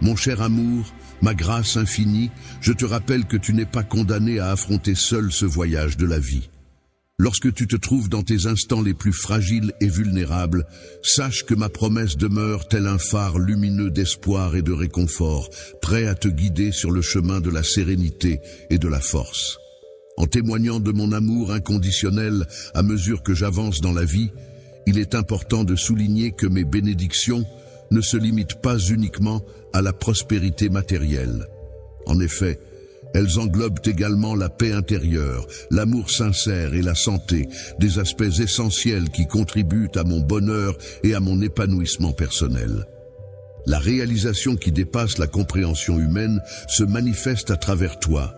Mon cher amour, ma grâce infinie, je te rappelle que tu n'es pas condamné à affronter seul ce voyage de la vie. Lorsque tu te trouves dans tes instants les plus fragiles et vulnérables, sache que ma promesse demeure tel un phare lumineux d'espoir et de réconfort, prêt à te guider sur le chemin de la sérénité et de la force. En témoignant de mon amour inconditionnel à mesure que j'avance dans la vie, il est important de souligner que mes bénédictions ne se limitent pas uniquement à la prospérité matérielle. En effet, elles englobent également la paix intérieure, l'amour sincère et la santé, des aspects essentiels qui contribuent à mon bonheur et à mon épanouissement personnel. La réalisation qui dépasse la compréhension humaine se manifeste à travers toi,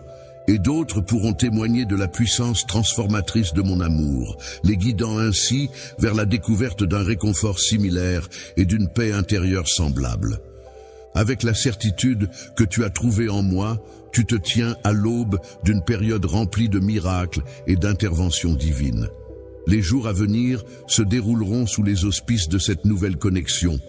et d'autres pourront témoigner de la puissance transformatrice de mon amour, les guidant ainsi vers la découverte d'un réconfort similaire et d'une paix intérieure semblable. Avec la certitude que tu as trouvée en moi, tu te tiens à l'aube d'une période remplie de miracles et d'interventions divines. Les jours à venir se dérouleront sous les auspices de cette nouvelle connexion,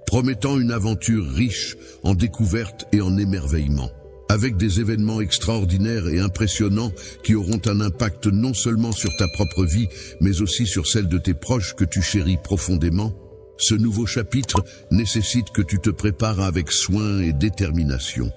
promettant une aventure riche en découvertes et en émerveillements. avec des événements extraordinaires et impressionnants qui auront un impact non seulement sur ta propre vie, mais aussi sur celle de tes proches que tu chéris profondément. Ce nouveau chapitre nécessite que tu te prépares avec soin et détermination.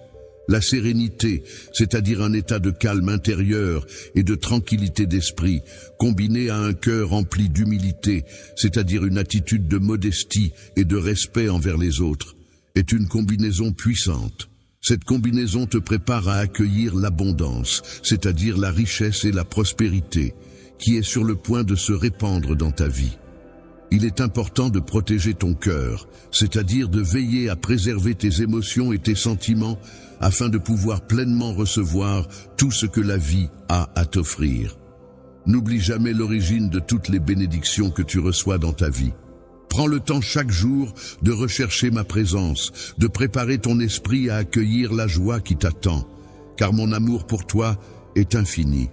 La sérénité, c'est-à-dire un état de calme intérieur et de tranquillité d'esprit, combiné à un cœur rempli d'humilité, c'est-à-dire une attitude de modestie et de respect envers les autres, est une combinaison puissante. Cette combinaison te prépare à accueillir l'abondance, c'est-à-dire la richesse et la prospérité, qui est sur le point de se répandre dans ta vie. Il est important de protéger ton cœur, c'est-à-dire de veiller à préserver tes émotions et tes sentiments afin de pouvoir pleinement recevoir tout ce que la vie a à t'offrir. N'oublie jamais l'origine de toutes les bénédictions que tu reçois dans ta vie. Prends le temps chaque jour de rechercher ma présence, de préparer ton esprit à accueillir la joie qui t'attend, car mon amour pour toi est infini.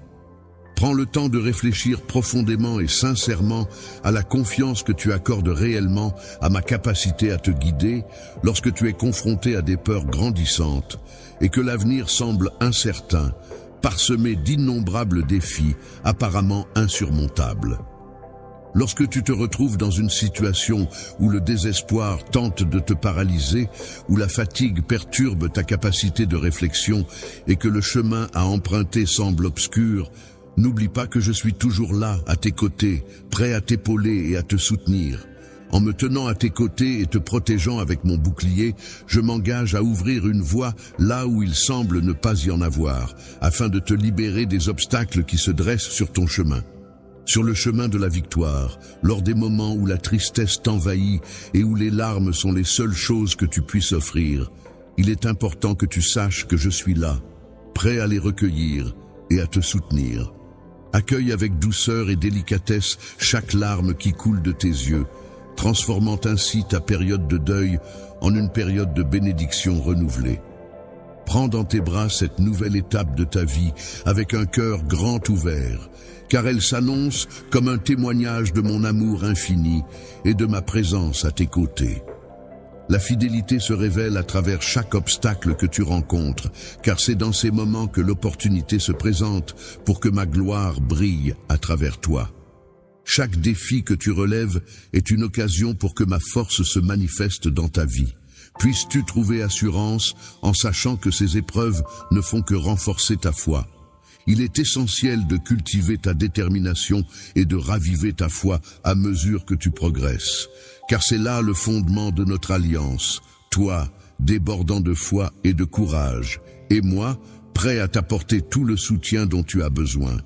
Prends le temps de réfléchir profondément et sincèrement à la confiance que tu accordes réellement à ma capacité à te guider lorsque tu es confronté à des peurs grandissantes et que l'avenir semble incertain, parsemé d'innombrables défis apparemment insurmontables. Lorsque tu te retrouves dans une situation où le désespoir tente de te paralyser, où la fatigue perturbe ta capacité de réflexion et que le chemin à emprunter semble obscur, n'oublie pas que je suis toujours là, à tes côtés, prêt à t'épauler et à te soutenir. En me tenant à tes côtés et te protégeant avec mon bouclier, je m'engage à ouvrir une voie là où il semble ne pas y en avoir, afin de te libérer des obstacles qui se dressent sur ton chemin. Sur le chemin de la victoire, lors des moments où la tristesse t'envahit et où les larmes sont les seules choses que tu puisses offrir, il est important que tu saches que je suis là, prêt à les recueillir et à te soutenir. Accueille avec douceur et délicatesse chaque larme qui coule de tes yeux, transformant ainsi ta période de deuil en une période de bénédiction renouvelée. Prends dans tes bras cette nouvelle étape de ta vie avec un cœur grand ouvert, car elle s'annonce comme un témoignage de mon amour infini et de ma présence à tes côtés. La fidélité se révèle à travers chaque obstacle que tu rencontres, car c'est dans ces moments que l'opportunité se présente pour que ma gloire brille à travers toi. Chaque défi que tu relèves est une occasion pour que ma force se manifeste dans ta vie. Puisses-tu trouver assurance en sachant que ces épreuves ne font que renforcer ta foi. Il est essentiel de cultiver ta détermination et de raviver ta foi à mesure que tu progresses, car c'est là le fondement de notre alliance, toi, débordant de foi et de courage, et moi, prêt à t'apporter tout le soutien dont tu as besoin.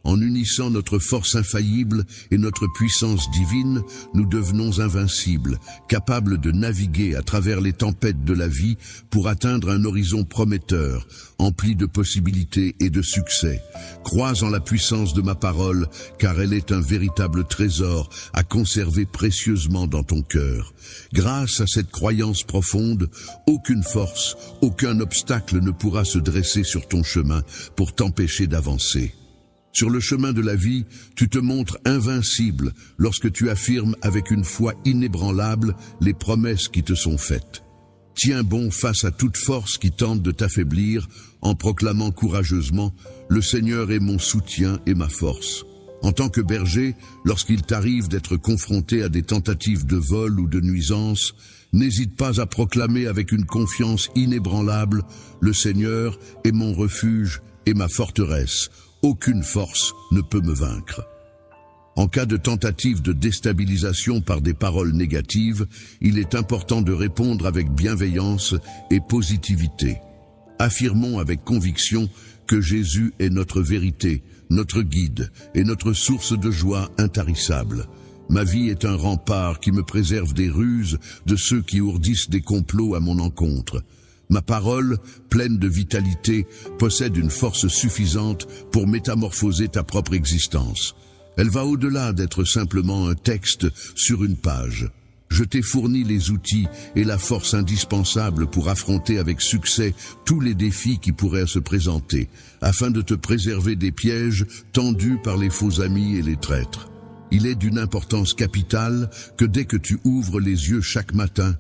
En unissant notre force infaillible et notre puissance divine, nous devenons invincibles, capables de naviguer à travers les tempêtes de la vie pour atteindre un horizon prometteur, empli de possibilités et de succès. Crois en la puissance de ma parole, car elle est un véritable trésor à conserver précieusement dans ton cœur. Grâce à cette croyance profonde, aucune force, aucun obstacle ne pourra se dresser sur ton chemin pour t'empêcher d'avancer. Sur le chemin de la vie, tu te montres invincible lorsque tu affirmes avec une foi inébranlable les promesses qui te sont faites. Tiens bon face à toute force qui tente de t'affaiblir en proclamant courageusement « Le Seigneur est mon soutien et ma force ». En tant que berger, lorsqu'il t'arrive d'être confronté à des tentatives de vol ou de nuisance, n'hésite pas à proclamer avec une confiance inébranlable « Le Seigneur est mon refuge et ma forteresse ». Aucune force ne peut me vaincre. En cas de tentative de déstabilisation par des paroles négatives, il est important de répondre avec bienveillance et positivité. Affirmons avec conviction que Jésus est notre vérité, notre guide et notre source de joie intarissable. Ma vie est un rempart qui me préserve des ruses de ceux qui ourdissent des complots à mon encontre. Ma parole, pleine de vitalité, possède une force suffisante pour métamorphoser ta propre existence. Elle va au-delà d'être simplement un texte sur une page. Je t'ai fourni les outils et la force indispensables pour affronter avec succès tous les défis qui pourraient se présenter, afin de te préserver des pièges tendus par les faux amis et les traîtres. Il est d'une importance capitale que dès que tu ouvres les yeux chaque matin,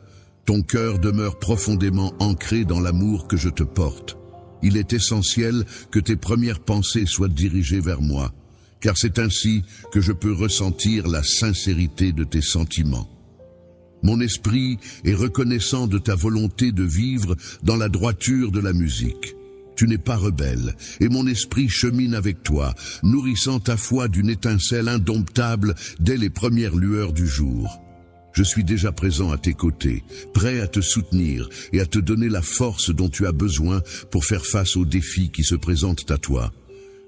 ton cœur demeure profondément ancré dans l'amour que je te porte. il est essentiel que tes premières pensées soient dirigées vers moi, car c'est ainsi que je peux ressentir la sincérité de tes sentiments. Mon esprit est reconnaissant de ta volonté de vivre dans la droiture de la musique. Tu n'es pas rebelle, et mon esprit chemine avec toi, nourrissant ta foi d'une étincelle indomptable dès les premières lueurs du jour. Je suis déjà présent à tes côtés, prêt à te soutenir et à te donner la force dont tu as besoin pour faire face aux défis qui se présentent à toi.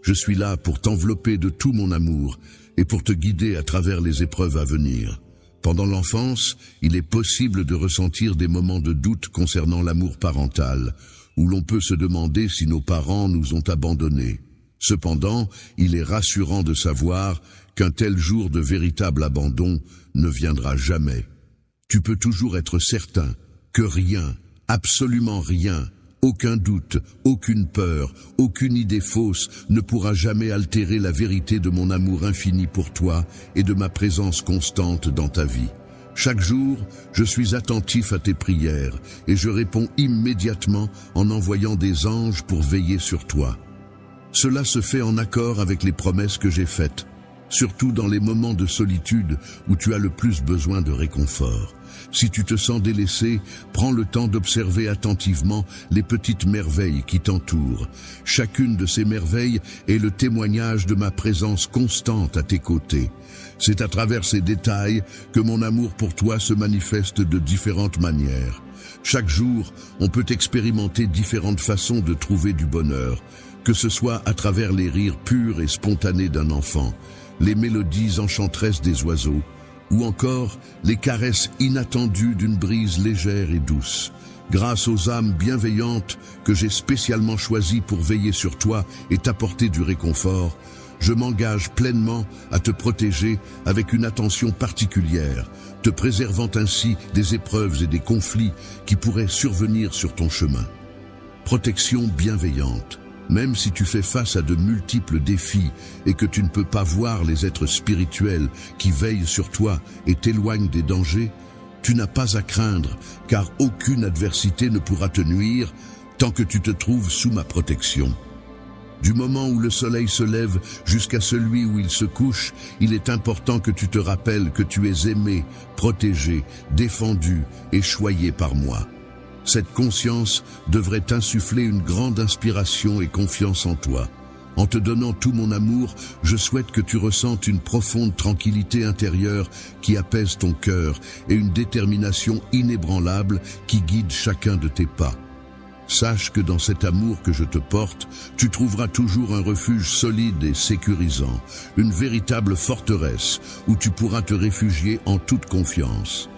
Je suis là pour t'envelopper de tout mon amour et pour te guider à travers les épreuves à venir. Pendant l'enfance, il est possible de ressentir des moments de doute concernant l'amour parental, où l'on peut se demander si nos parents nous ont abandonnés. Cependant, il est rassurant de savoir qu'un tel jour de véritable abandon ne viendra jamais. Tu peux toujours être certain que rien, absolument rien, aucun doute, aucune peur, aucune idée fausse ne pourra jamais altérer la vérité de mon amour infini pour toi et de ma présence constante dans ta vie. Chaque jour, je suis attentif à tes prières et je réponds immédiatement en envoyant des anges pour veiller sur toi. Cela se fait en accord avec les promesses que j'ai faites, surtout dans les moments de solitude où tu as le plus besoin de réconfort. Si tu te sens délaissé, prends le temps d'observer attentivement les petites merveilles qui t'entourent. Chacune de ces merveilles est le témoignage de ma présence constante à tes côtés. C'est à travers ces détails que mon amour pour toi se manifeste de différentes manières. Chaque jour, on peut expérimenter différentes façons de trouver du bonheur, que ce soit à travers les rires purs et spontanés d'un enfant, les mélodies enchanteresses des oiseaux, ou encore les caresses inattendues d'une brise légère et douce. Grâce aux âmes bienveillantes que j'ai spécialement choisies pour veiller sur toi et t'apporter du réconfort, je m'engage pleinement à te protéger avec une attention particulière, te préservant ainsi des épreuves et des conflits qui pourraient survenir sur ton chemin. Protection bienveillante. Même si tu fais face à de multiples défis et que tu ne peux pas voir les êtres spirituels qui veillent sur toi et t'éloignent des dangers, tu n'as pas à craindre, car aucune adversité ne pourra te nuire tant que tu te trouves sous ma protection. Du moment où le soleil se lève jusqu'à celui où il se couche, il est important que tu te rappelles que tu es aimé, protégé, défendu et choyé par moi. Cette conscience devrait t'insuffler une grande inspiration et confiance en toi. En te donnant tout mon amour, je souhaite que tu ressentes une profonde tranquillité intérieure qui apaise ton cœur et une détermination inébranlable qui guide chacun de tes pas. Sache que dans cet amour que je te porte, tu trouveras toujours un refuge solide et sécurisant, une véritable forteresse où tu pourras te réfugier en toute confiance.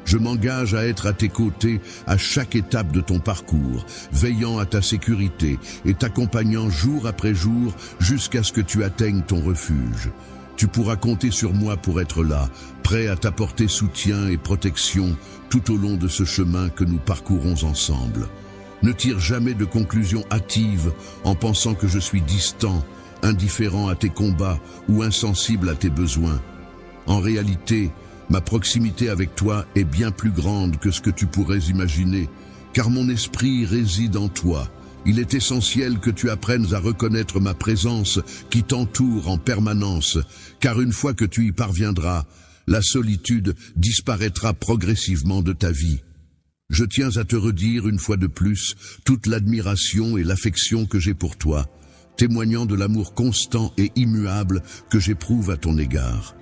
Je m'engage à être à tes côtés à chaque étape de ton parcours, veillant à ta sécurité et t'accompagnant jour après jour jusqu'à ce que tu atteignes ton refuge. Tu pourras compter sur moi pour être là, prêt à t'apporter soutien et protection tout au long de ce chemin que nous parcourons ensemble. Ne tire jamais de conclusions hâtives en pensant que je suis distant, indifférent à tes combats ou insensible à tes besoins. En réalité, ma proximité avec toi est bien plus grande que ce que tu pourrais imaginer, car mon esprit réside en toi. Il est essentiel que tu apprennes à reconnaître ma présence qui t'entoure en permanence, car une fois que tu y parviendras, la solitude disparaîtra progressivement de ta vie. Je tiens à te redire une fois de plus toute l'admiration et l'affection que j'ai pour toi, témoignant de l'amour constant et immuable que j'éprouve à ton égard.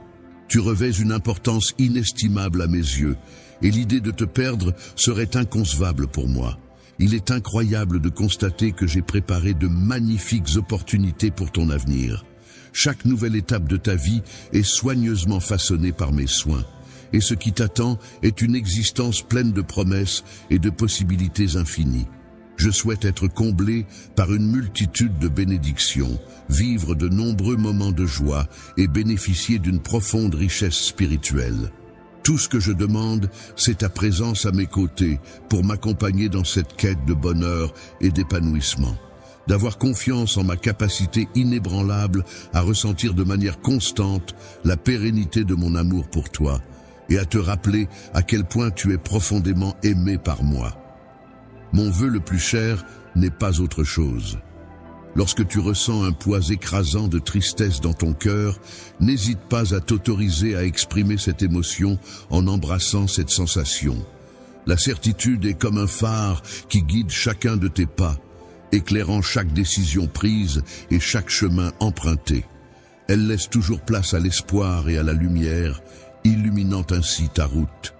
Tu revêts une importance inestimable à mes yeux, et l'idée de te perdre serait inconcevable pour moi. Il est incroyable de constater que j'ai préparé de magnifiques opportunités pour ton avenir. Chaque nouvelle étape de ta vie est soigneusement façonnée par mes soins, et ce qui t'attend est une existence pleine de promesses et de possibilités infinies. Je souhaite être comblé par une multitude de bénédictions, vivre de nombreux moments de joie et bénéficier d'une profonde richesse spirituelle. Tout ce que je demande, c'est ta présence à mes côtés pour m'accompagner dans cette quête de bonheur et d'épanouissement. D'avoir confiance en ma capacité inébranlable à ressentir de manière constante la pérennité de mon amour pour toi et à te rappeler à quel point tu es profondément aimé par moi. Mon vœu le plus cher n'est pas autre chose. Lorsque tu ressens un poids écrasant de tristesse dans ton cœur, n'hésite pas à t'autoriser à exprimer cette émotion en embrassant cette sensation. La certitude est comme un phare qui guide chacun de tes pas, éclairant chaque décision prise et chaque chemin emprunté. Elle laisse toujours place à l'espoir et à la lumière, illuminant ainsi ta route.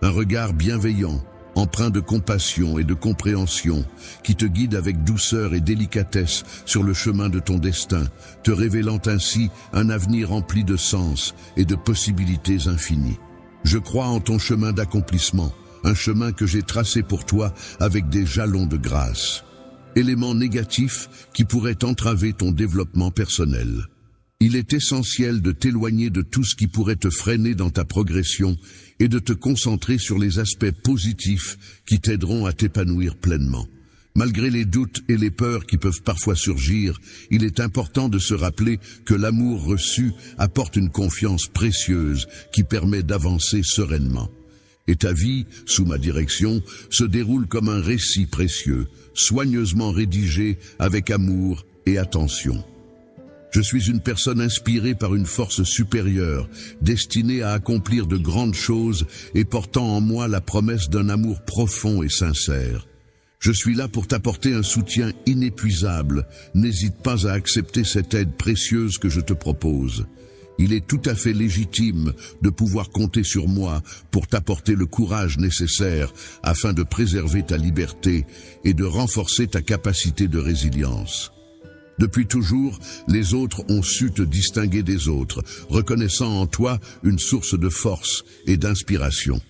Un regard bienveillant, empreint de compassion et de compréhension, qui te guide avec douceur et délicatesse sur le chemin de ton destin, te révélant ainsi un avenir rempli de sens et de possibilités infinies. Je crois en ton chemin d'accomplissement, un chemin que j'ai tracé pour toi avec des jalons de grâce. Éléments négatifs qui pourraient entraver ton développement personnel. Il est essentiel de t'éloigner de tout ce qui pourrait te freiner dans ta progression et de te concentrer sur les aspects positifs qui t'aideront à t'épanouir pleinement. Malgré les doutes et les peurs qui peuvent parfois surgir, il est important de se rappeler que l'amour reçu apporte une confiance précieuse qui permet d'avancer sereinement. Et ta vie, sous ma direction, se déroule comme un récit précieux, soigneusement rédigé avec amour et attention. Je suis une personne inspirée par une force supérieure, destinée à accomplir de grandes choses et portant en moi la promesse d'un amour profond et sincère. Je suis là pour t'apporter un soutien inépuisable. N'hésite pas à accepter cette aide précieuse que je te propose. Il est tout à fait légitime de pouvoir compter sur moi pour t'apporter le courage nécessaire afin de préserver ta liberté et de renforcer ta capacité de résilience. Depuis toujours, les autres ont su te distinguer des autres, reconnaissant en toi une source de force et d'inspiration.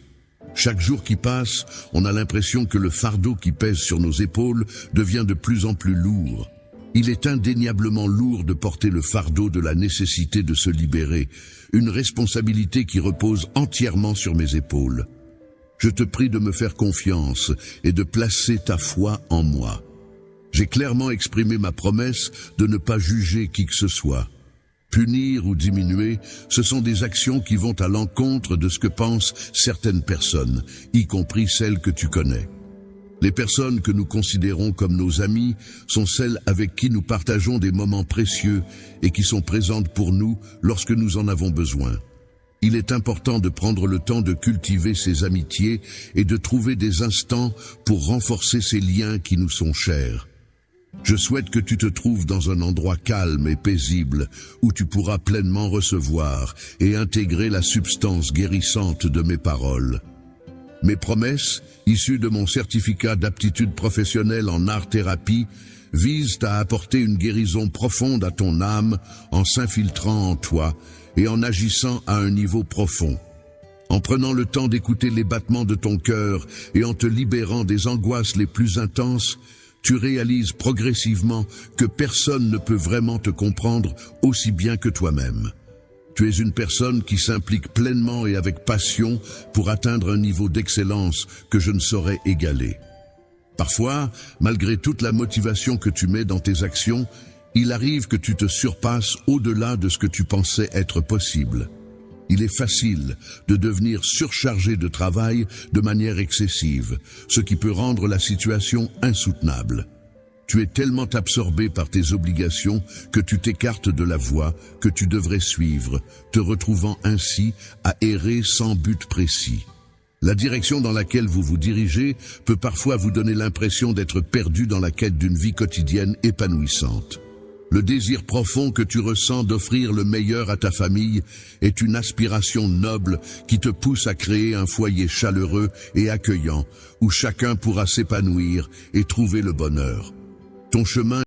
Chaque jour qui passe, on a l'impression que le fardeau qui pèse sur nos épaules devient de plus en plus lourd. Il est indéniablement lourd de porter le fardeau de la nécessité de se libérer, une responsabilité qui repose entièrement sur mes épaules. Je te prie de me faire confiance et de placer ta foi en moi. J'ai clairement exprimé ma promesse de ne pas juger qui que ce soit. Punir ou diminuer, ce sont des actions qui vont à l'encontre de ce que pensent certaines personnes, y compris celles que tu connais. Les personnes que nous considérons comme nos amis sont celles avec qui nous partageons des moments précieux et qui sont présentes pour nous lorsque nous en avons besoin. Il est important de prendre le temps de cultiver ces amitiés et de trouver des instants pour renforcer ces liens qui nous sont chers. Je souhaite que tu te trouves dans un endroit calme et paisible où tu pourras pleinement recevoir et intégrer la substance guérissante de mes paroles. Mes promesses, issues de mon certificat d'aptitude professionnelle en art-thérapie, visent à apporter une guérison profonde à ton âme en s'infiltrant en toi et en agissant à un niveau profond. En prenant le temps d'écouter les battements de ton cœur et en te libérant des angoisses les plus intenses, tu réalises progressivement que personne ne peut vraiment te comprendre aussi bien que toi-même. Tu es une personne qui s'implique pleinement et avec passion pour atteindre un niveau d'excellence que je ne saurais égaler. Parfois, malgré toute la motivation que tu mets dans tes actions, il arrive que tu te surpasses au-delà de ce que tu pensais être possible. Il est facile de devenir surchargé de travail de manière excessive, ce qui peut rendre la situation insoutenable. Tu es tellement absorbé par tes obligations que tu t'écartes de la voie que tu devrais suivre, te retrouvant ainsi à errer sans but précis. La direction dans laquelle vous vous dirigez peut parfois vous donner l'impression d'être perdu dans la quête d'une vie quotidienne épanouissante. Le désir profond que tu ressens d'offrir le meilleur à ta famille est une aspiration noble qui te pousse à créer un foyer chaleureux et accueillant où chacun pourra s'épanouir et trouver le bonheur. Ton chemin